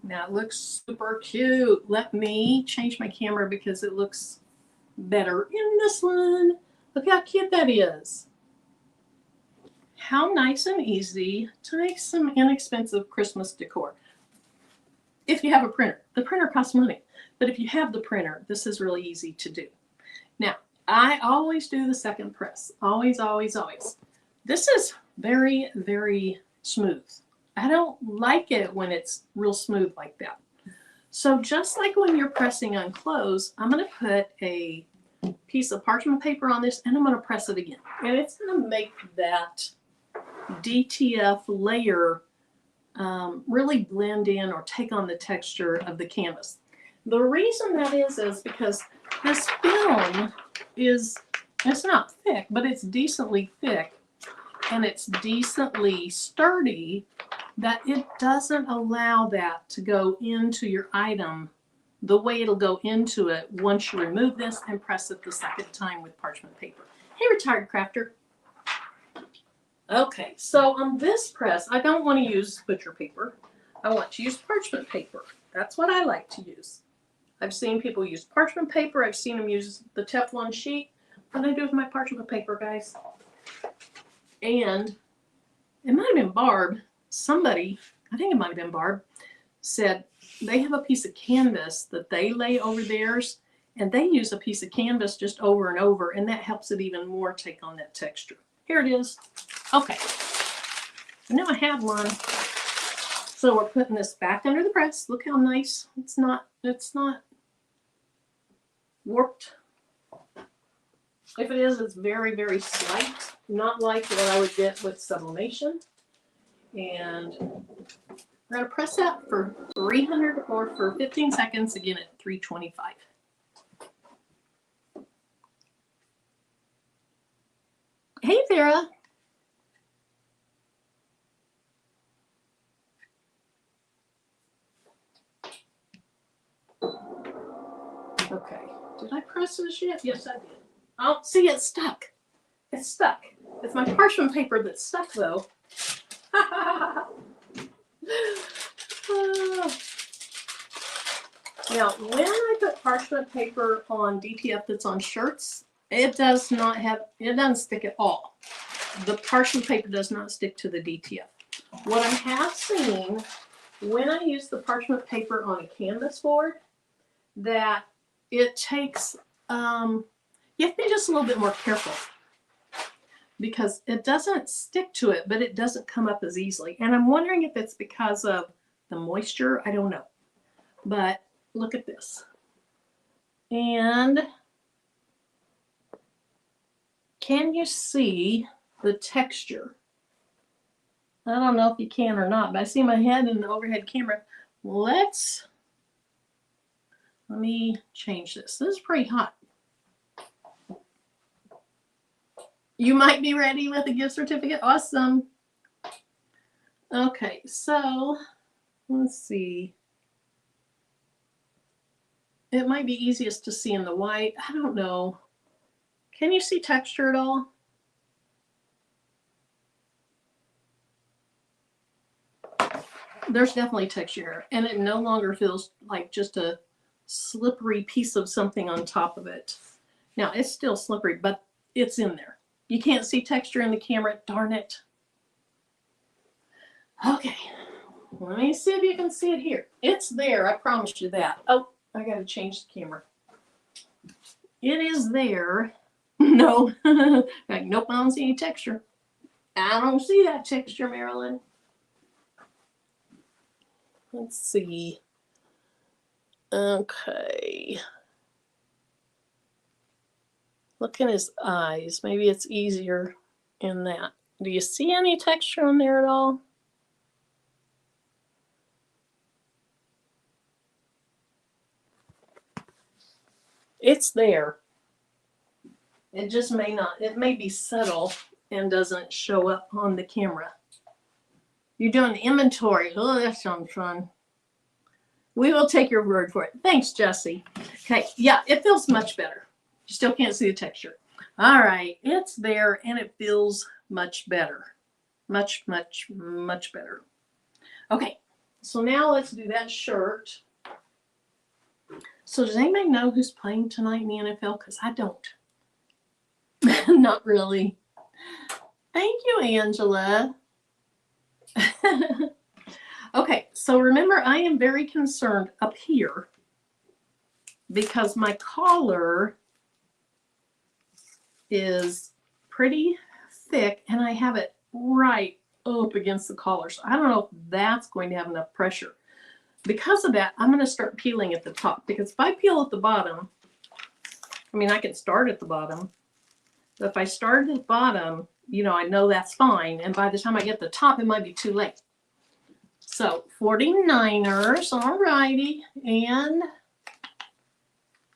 Speaker 1: Now it looks super cute. Let me change my camera because it looks better in this one. Look how cute that is. How nice and easy to make some inexpensive Christmas decor. If you have a printer. The printer costs money, but if you have the printer, this is really easy to do. Now, I always do the second press. Always, always, always. This is very, very smooth. I don't like it when it's real smooth like that. So just like when you're pressing on clothes, I'm going to put a piece of parchment paper on this, and I'm going to press it again. And it's going to make that DTF layer really blend in or take on the texture of the canvas. The reason that is because this film is, it's not thick, but it's decently thick, and it's decently sturdy, that it doesn't allow that to go into your item the way it'll go into it once you remove this and press it the second time with parchment paper. Hey, retired crafter. Okay, so on this press, I don't want to use butcher paper. I want to use parchment paper. That's what I like to use. I've seen people use parchment paper. I've seen them use the Teflon sheet. What do I do with my parchment paper, guys? And it might have been Barb. Somebody, I think it might have been Barb, said they have a piece of canvas that they lay over theirs, and they use a piece of canvas just over and over, and that helps it even more take on that texture. Here it is. Okay, so now I have one. So we're putting this back under the press. Look how nice. It's not warped. If it is, it's very, very slight. Not like what I would get with sublimation. And we're going to press that for 300 or for 15 seconds, again at 325. Hey, Vera. Okay, did I press this yet? Yes, I did. Oh, see, it's stuck. It's stuck. It's my parchment paper that's stuck, though. Now, when I put parchment paper on DTF that's on shirts, it doesn't stick at all. The parchment paper does not stick to the DTF. What I have seen when I use the parchment paper on a canvas board, that it takes, you have to be just a little bit more careful, because it doesn't stick to it, but it doesn't come up as easily. And I'm wondering if it's because of the moisture. I don't know. But look at this. And can you see the texture? I don't know if you can or not, but I see my head in the overhead camera. let me change this. This is pretty hot. You might be ready with a gift certificate. Awesome. Okay, so let's see. It might be easiest to see in the white. I don't know. Can you see texture at all? There's definitely texture, and it no longer feels like just a slippery piece of something on top of it. Now, it's still slippery, but it's in there. You can't see texture in the camera, darn it. Okay, let me see if you can see it here. It's there, I promise you that. Oh, I gotta change the camera. It is there. No, like, nope, I don't see any texture. I don't see that texture, Marilyn. Let's see. Okay. Look in his eyes. Maybe it's easier in that. Do you see any texture on there at all? It's there. It just may not. It may be subtle and doesn't show up on the camera. You're doing inventory. Oh, that sounds fun. We will take your word for it. Thanks, Jessie. Okay, yeah, it feels much better. You still can't see the texture. All right, it's there and it feels much better. Much, much, much better. Okay, so now let's do that shirt. So does anybody know who's playing tonight in the NFL? Because I don't. Not really. Thank you, Angela. Okay, so remember, I am very concerned up here because my collar is pretty thick and I have it right up against the collar. So I don't know if that's going to have enough pressure. Because of that, I'm going to start peeling at the top, because if I peel at the bottom, I mean, I can start at the bottom, but if I start at the bottom, you know, I know that's fine. And by the time I get to the top, it might be too late. So 49ers, all righty, and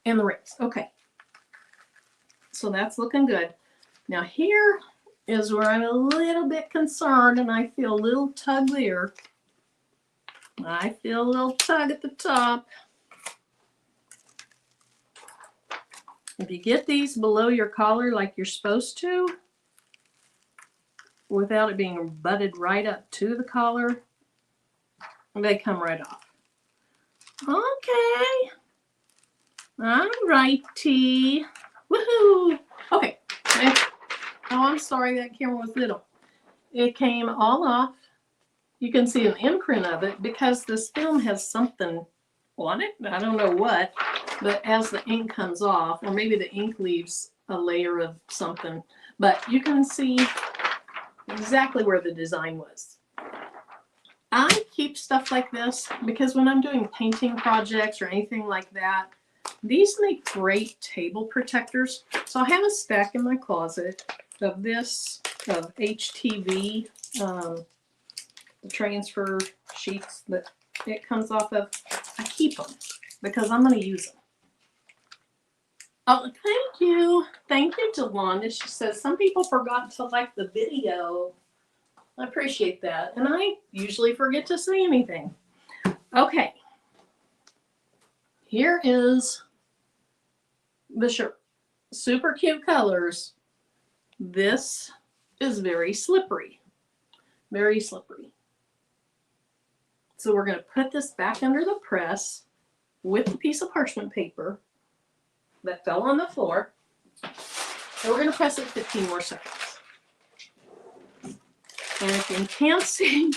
Speaker 1: the rings. Okay. So that's looking good. Now here is where I'm a little bit concerned, and I feel a little tug there. I feel a little tug at the top. If you get these below your collar like you're supposed to, without it being butted right up to the collar, they come right off. Okay. All righty. Woohoo. Okay. Oh, I'm sorry, that camera was little. It came all off. You can see an imprint of it because this film has something on it. I don't know what, but as the ink comes off, or maybe the ink leaves a layer of something, but you can see exactly where the design was. I keep stuff like this because when I'm doing painting projects or anything like that, these make great table protectors. So I have a stack in my closet of this, of HTV, the transfer sheets that it comes off of. I keep them because I'm going to use them. Oh, thank you. Thank you, Delonda. She says, some people forgot to like the video. I appreciate that. And I usually forget to say anything. Okay. Here is the shirt. Super cute colors. This is very slippery. Very slippery. So we're going to put this back under the press with the piece of parchment paper that fell on the floor. And we're going to press it 15 more seconds. And if you can't see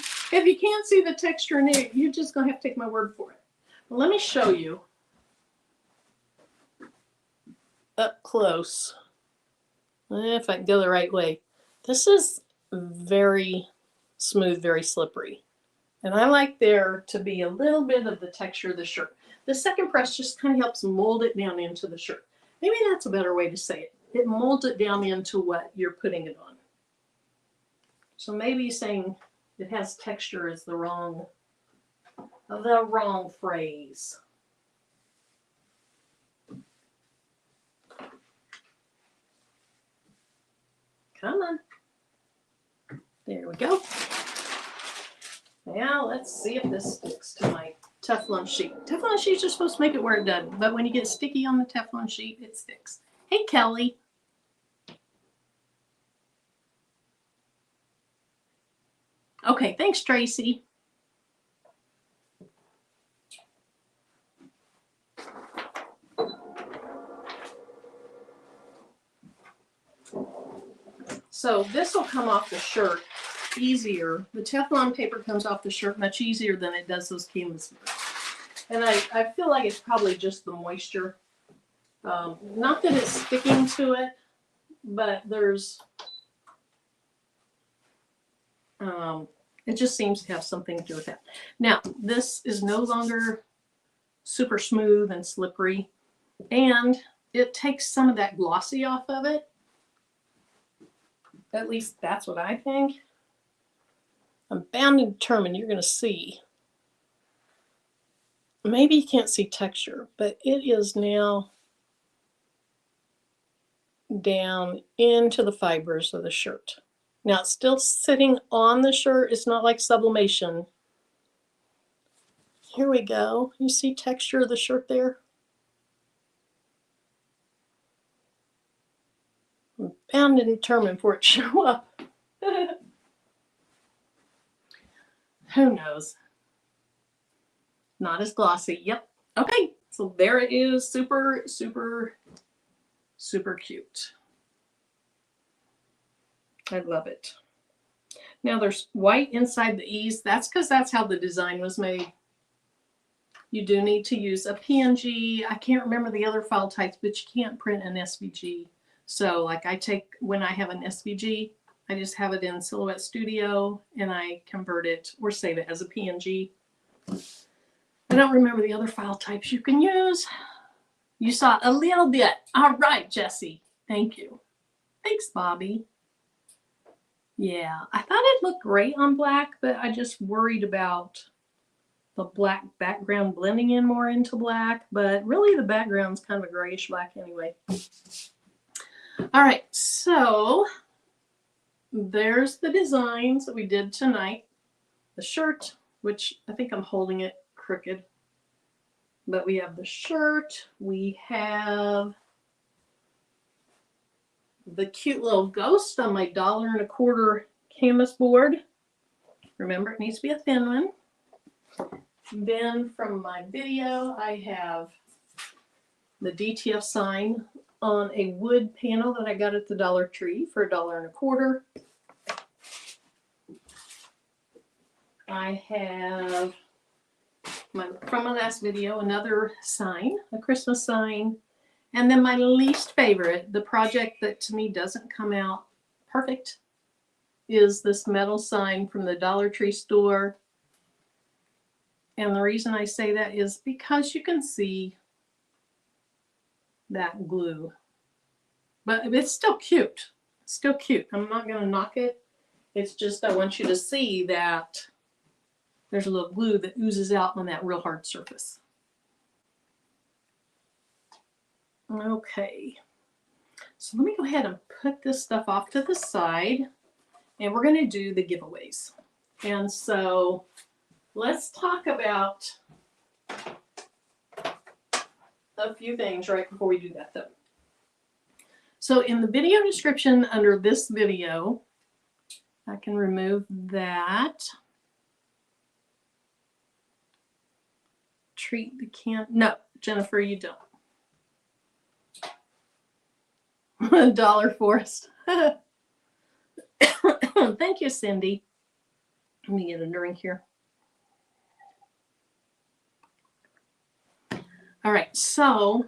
Speaker 1: the texture in it, you're just going to have to take my word for it. Well, let me show you up close, if I can go the right way. This is very smooth, very slippery. And I like there to be a little bit of the texture of the shirt. The second press just kind of helps mold it down into the shirt. Maybe that's a better way to say it. It molds it down into what you're putting it on. So maybe saying it has texture is the wrong the wrong phrase. Come on. There we go. Now let's see if this sticks to my Teflon sheet. Teflon sheets are supposed to make it where it doesn't, but when you get sticky on the Teflon sheet, it sticks. Hey, Kelly. Okay, thanks, Tracy. So this will come off the shirt easier. The Teflon paper comes off the shirt much easier than it does those canvas mirrors. And I feel like it's probably just the moisture. Not that it's sticking to it, but there's, it just seems to have something to do with that. Now, this is no longer super smooth and slippery, and it takes some of that glossy off of it. At least that's what I think. I'm bound and determined you're going to see. Maybe you can't see texture, but it is now down into the fibers of the shirt. Now it's still sitting on the shirt. It's not like sublimation. Here we go. You see texture of the shirt there? I'm bound and determined for it to show up. Who knows? Not as glossy. Yep. Okay. So there it is. Super, super, super cute. I love it. Now there's white inside the E's. That's because that's how the design was made. You do need to use a PNG. I can't remember the other file types, but you can't print an SVG. So like when I have an SVG, I just have it in Silhouette Studio and I convert it or save it as a PNG. I don't remember the other file types you can use. You saw a little bit. All right, Jesse. Thank you. Thanks, Bobby. Yeah, I thought it looked great on black, but I just worried about the black background blending in more into black, but really the background's kind of a grayish black anyway. All right, so there's the designs that we did tonight. The shirt, which I think I'm holding it crooked, but we have the shirt. We have the cute little ghost on my $1.25 canvas board. Remember, it needs to be a thin one. Then from my video, I have the DTF sign on a wood panel that I got at the Dollar Tree for $1.25. I have from my last video, another sign, a Christmas sign. And then my least favorite, the project that to me doesn't come out perfect, is this metal sign from the Dollar Tree store. And the reason I say that is because you can see that glue. But it's still cute. Still cute. I'm not going to knock it. It's just I want you to see that there's a little glue that oozes out on that real hard surface. Okay. So let me go ahead and put this stuff off to the side. And we're going to do the giveaways. And so let's talk about a few things right before we do that though. So in the video description under this video, I can remove that. Treat the can. No, Jennifer, you don't. Dollar Forest. Thank you, Cindy. Let me get a drink here. All right, so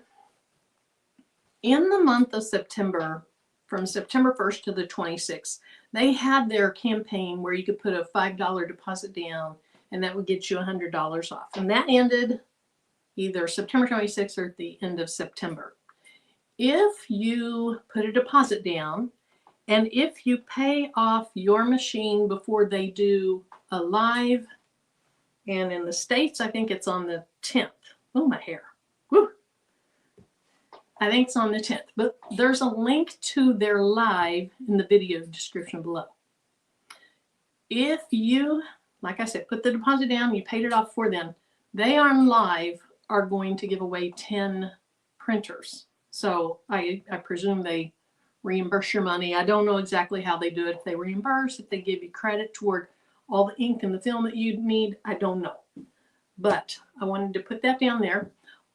Speaker 1: in the month of September, from September 1st to the 26th, they had their campaign where you could put a $5 deposit down and that would get you $100 off. And that ended either September 26th or at the end of September. If you put a deposit down and if you pay off your machine before they do a live And in the States, I think it's on the 10th. Oh, my hair. Woo. I think it's on the 10th. But there's a link to their live in the video description below. If you, like I said, put the deposit down, you paid it off for them, they on live are going to give away 10 printers. So I presume they reimburse your money. I don't know exactly how they do it. If they reimburse, if they give you credit toward all the ink and the film that you need, I don't know. But I wanted to put that down there.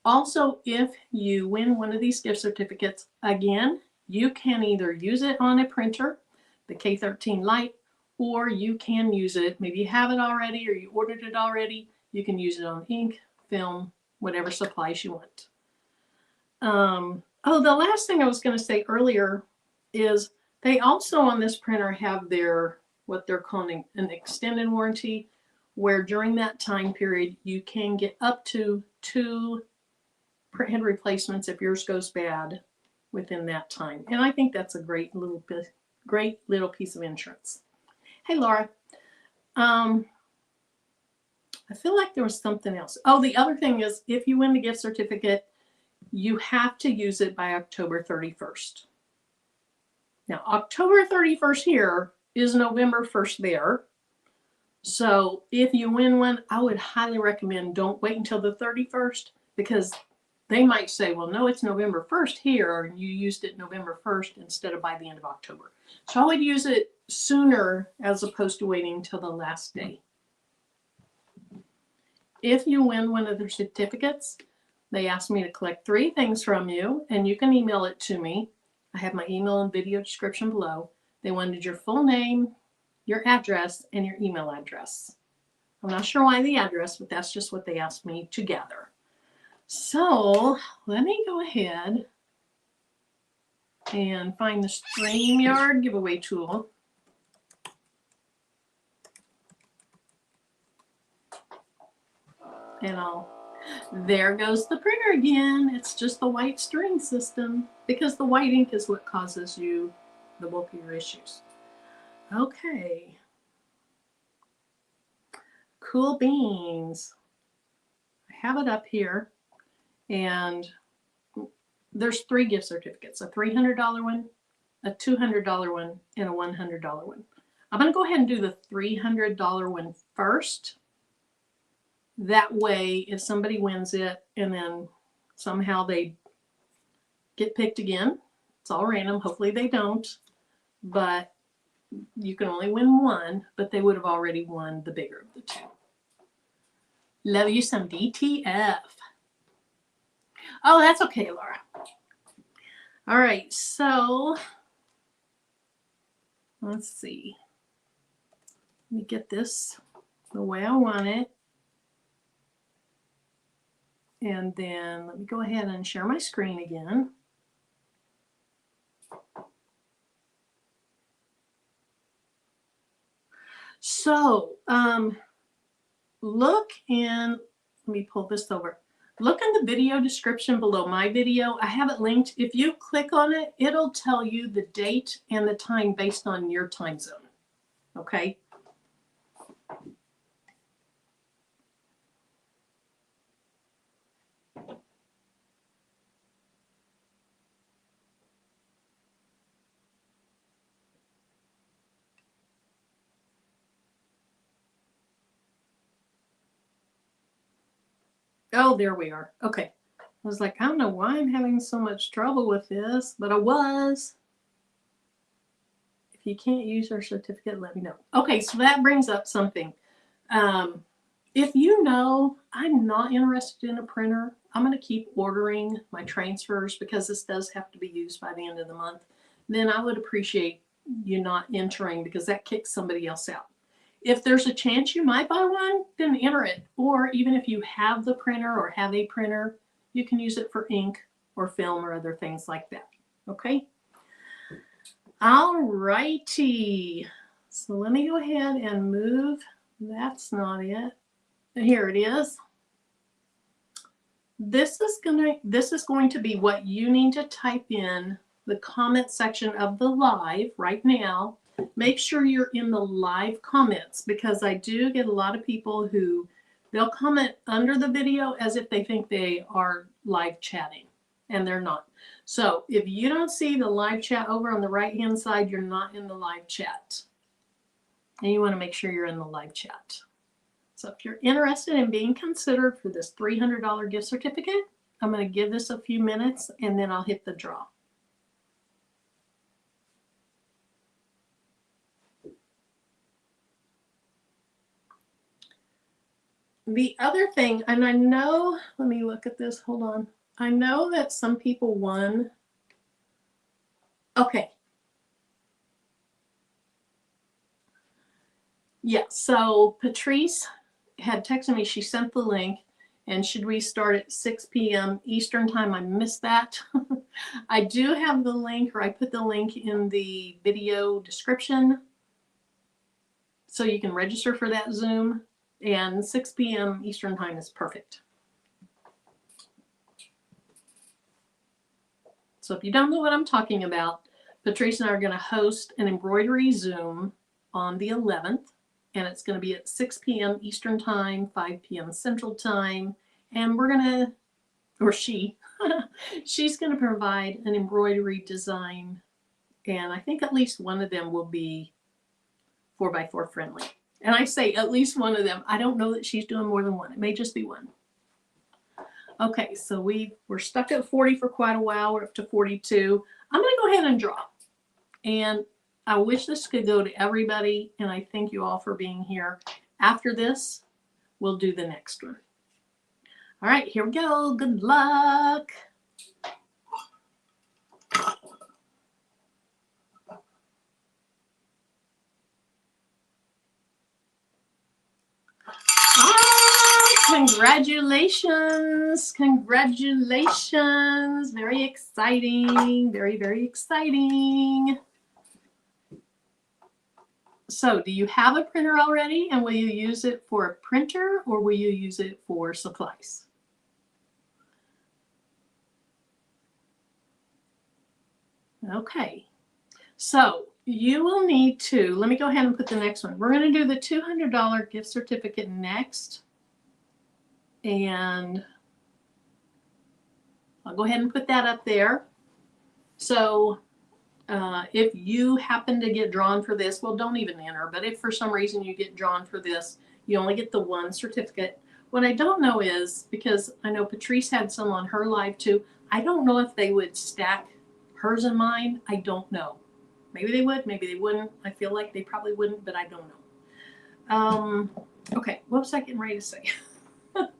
Speaker 1: Also, if you win one of these gift certificates, again, you can either use it on a printer, the K13 Lite, or you can use it, maybe you have it already or you ordered it already, you can use it on ink, film, whatever supplies you want. Oh, the last thing I was going to say earlier is they also on this printer have their, what they're calling an extended warranty, where during that time period you can get up to 2 printhead replacements if yours goes bad within that time. And I think that's a great little piece of insurance. Hey, Laura. I feel like there was something else. Oh, the other thing is if you win the gift certificate, you have to use it by October 31st. Now, October 31st here is November 1st there. So if you win one, I would highly recommend don't wait until the 31st, because they might say, well, no, it's November 1st here, and you used it November 1st instead of by the end of October. So I would use it sooner as opposed to waiting until the last day. If you win one of their certificates, they asked me to collect 3 things from you, and you can email it to me. I have my email and video description below. They wanted your full name, your address, and your email address. I'm not sure why the address, but that's just what they asked me to gather. So let me go ahead and find the StreamYard giveaway tool. And there goes the printer again. It's just the white string system, because the white ink is what causes you the bulk of your issues. Okay. Cool beans. I have it up here, and there's 3 gift certificates, a $300 one, a $200 one, and a $100 one. I'm going to go ahead and do the $300 one first. That way, if somebody wins it and then somehow they get picked again, it's all random. Hopefully they don't, but you can only win one, but they would have already won the bigger of the 2. Love you some DTF. Oh, that's okay, Laura. All right, so let's see. Let me get this the way I want it. And then let me go ahead and share my screen again. So look in, let me pull this over. Look in the video description below my video. I have it linked. If you click on it, it'll tell you the date and the time based on your time zone. Okay? Oh, there we are. Okay. I was like, I don't know why I'm having so much trouble with this, but I was. If you can't use your certificate, let me know. Okay, so that brings up something. If you know I'm not interested in a printer, I'm going to keep ordering my transfers because this does have to be used by the end of the month, then I would appreciate you not entering, because that kicks somebody else out. If there's a chance you might buy one, then enter it. Or even if you have the printer or have a printer, you can use it for ink or film or other things like that. Okay? All righty. So let me go ahead and move. That's not it. Here it is. This is going to be what you need to type in the comment section of the live right now. Make sure you're in the live comments, because I do get a lot of people who they'll comment under the video as if they think they are live chatting, and they're not. So if you don't see the live chat over on the right hand side, you're not in the live chat. And you want to make sure you're in the live chat. So if you're interested in being considered for this $300 gift certificate, I'm going to give this a few minutes and then I'll hit the draw. The other thing, and I know, let me look at this, hold on. I know that some people won. Okay. Yeah, so Patrice had texted me, she sent the link, and should we start at 6 p.m. Eastern time? I missed that. I do have the link, or I put the link in the video description, so you can register for that Zoom, and 6 p.m. Eastern time is perfect. So if you don't know what I'm talking about, Patrice and I are going to host an embroidery Zoom on the 11th. And it's going to be at 6 p.m. Eastern time, 5 p.m. Central time. And we're going to, or she's going to provide an embroidery design. And I think at least one of them will be 4x4 friendly. And I say at least one of them. I don't know that she's doing more than one. It may just be one. Okay, so we're stuck at 40 for quite a while. We're up to 42. I'm going to go ahead and draw. And I wish this could go to everybody, and I thank you all for being here. After this, we'll do the next one. All right, here we go. Good luck. Oh, congratulations. Congratulations. Very exciting. Very, very exciting. So do you have a printer already, and will you use it for a printer or will you use it for supplies? Okay, so you will need to, let me go ahead and put the next one. We're going to do the $200 gift certificate next. And I'll go ahead and put that up there. So if you happen to get drawn for this, well, don't even enter. But if for some reason you get drawn for this, you only get the one certificate. What I don't know is, because I know Patrice had some on her live too, I don't know if they would stack hers and mine. I don't know. Maybe they would, maybe they wouldn't. I feel like they probably wouldn't, but I don't know. Okay, what was I getting ready to say? What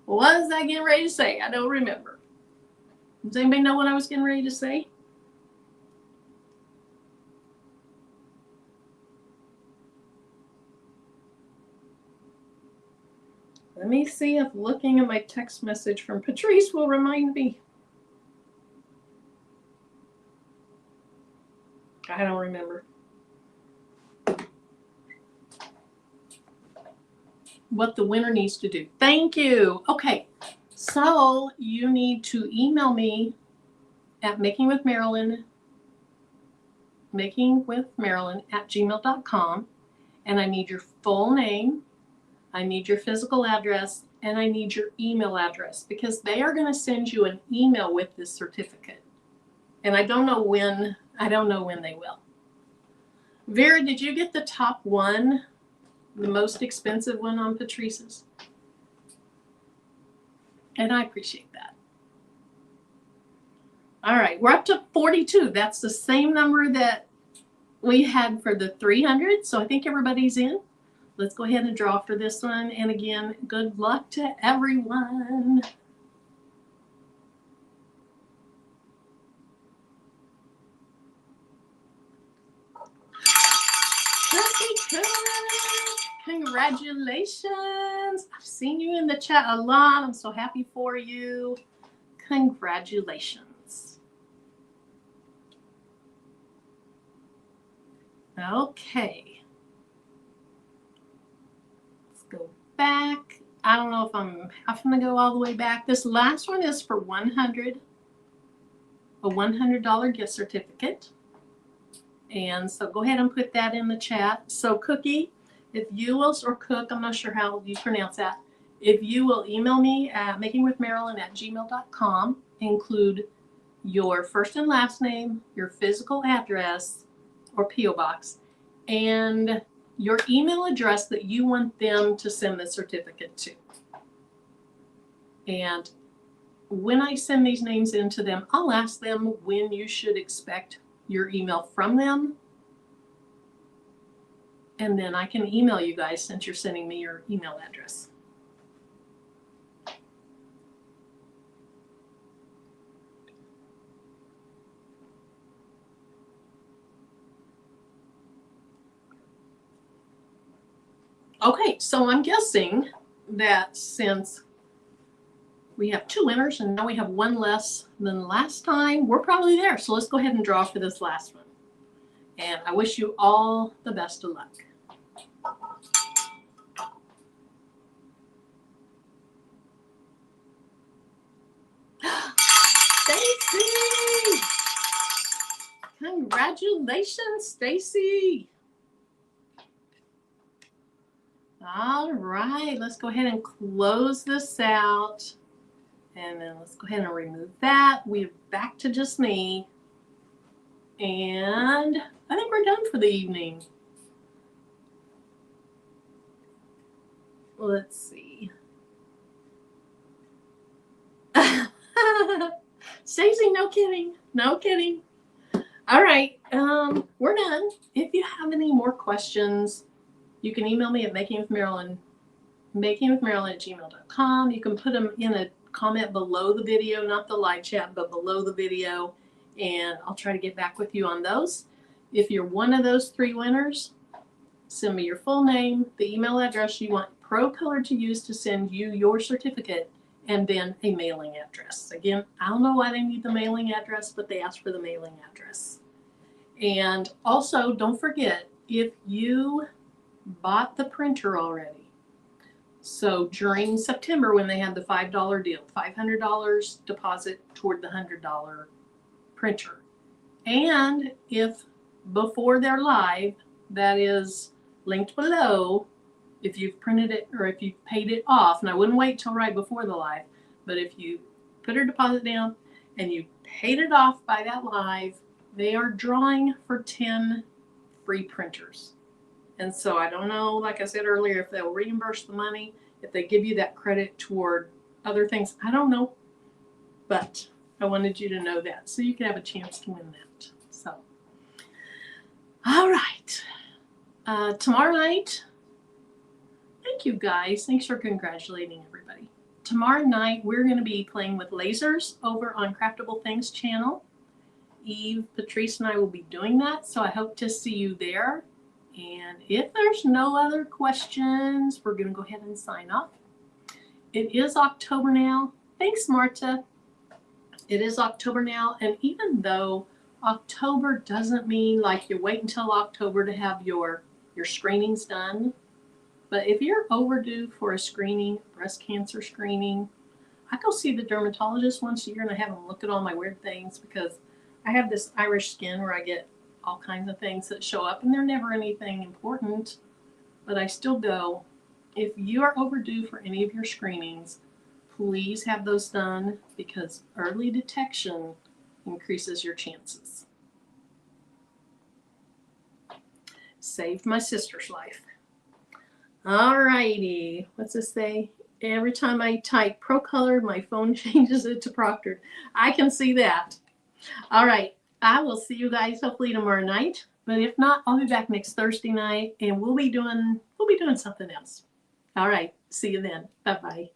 Speaker 1: was I getting ready to say? I don't remember. Does anybody know what I was getting ready to say? Let me see if looking at my text message from Patrice will remind me. I don't remember. What the winner needs to do. Thank you. Okay, so you need to email me at makingwithmarilyn@gmail.com, and I need your full name, I need your physical address, and I need your email address, because they are going to send you an email with this certificate. And I don't know when they will. Vera, did you get the top one? The most expensive one on Patrice's? And I appreciate that. All right, we're up to 42. That's the same number that we had for the 300. So I think everybody's in. Let's go ahead and draw for this one. And again, good luck to everyone. Congratulations. I've seen you in the chat a lot. I'm so happy for you. Congratulations. Okay. Let's go back. I don't know if I'm having to go all the way back. This last one is for a $100 gift certificate. And so go ahead and put that in the chat. So Cookie, if you will, or Cook, I'm not sure how you pronounce that. If you will email me at makingwithmarilyn@gmail.com, include your first and last name, your physical address or P.O. box, and your email address that you want them to send the certificate to. And when I send these names in to them, I'll ask them when you should expect your email from them. And then I can email you guys since you're sending me your email address. Okay, so I'm guessing that since we have 2 winners and now we have 1 less than last time, we're probably there. So let's go ahead and draw for this last one. And I wish you all the best of luck. Stacy! Congratulations, Stacy! All right, let's go ahead and close this out. And then let's go ahead and remove that. We're back to just me. And I think we're done for the evening. Let's see. Stacey, no kidding. No kidding. All right, we're done. If you have any more questions, you can email me at makingwithmarilyn@gmail.com. You can put them in a comment below the video, not the live chat, but below the video, and I'll try to get back with you on those. If you're one of those 3 winners, send me your full name, the email address you want Pro Color to use to send you your certificate, and then a mailing address. Again, I don't know why they need the mailing address, but they asked for the mailing address. And also, don't forget, if you bought the printer already, so during September when they had the $5 deal, $500 deposit toward the $100 printer. And if before they're live, that is linked below, if you've printed it or if you've paid it off, and I wouldn't wait till right before the live, but if you put your deposit down and you paid it off by that live, they are drawing for 10 free printers. And so I don't know, like I said earlier, if they'll reimburse the money, if they give you that credit toward other things, I don't know. But I wanted you to know that so you can have a chance to win that. So, all right. Tomorrow night, thank you guys. Thanks for congratulating everybody. Tomorrow night, we're going to be playing with lasers over on Craftable Things channel. Eve, Patrice, and I will be doing that, so I hope to see you there. And if there's no other questions, we're going to go ahead and sign off. It is October now. Thanks, Marta. It is October now, and even though October doesn't mean like you wait until October to have your screenings done, but if you're overdue for a screening, breast cancer screening, I go see the dermatologist once a year and I have them look at all my weird things because I have this Irish skin where I get all kinds of things that show up and they're never anything important, but I still go. If you are overdue for any of your screenings, please have those done because early detection increases your chances. Saved my sister's life. All righty, what's this say? Every time I type Pro Color, my phone changes it to Proctored. I can see that. All right, I will see you guys hopefully tomorrow night. But if not, I'll be back next Thursday night and we'll be doing something else. All right, see you then. Bye-bye.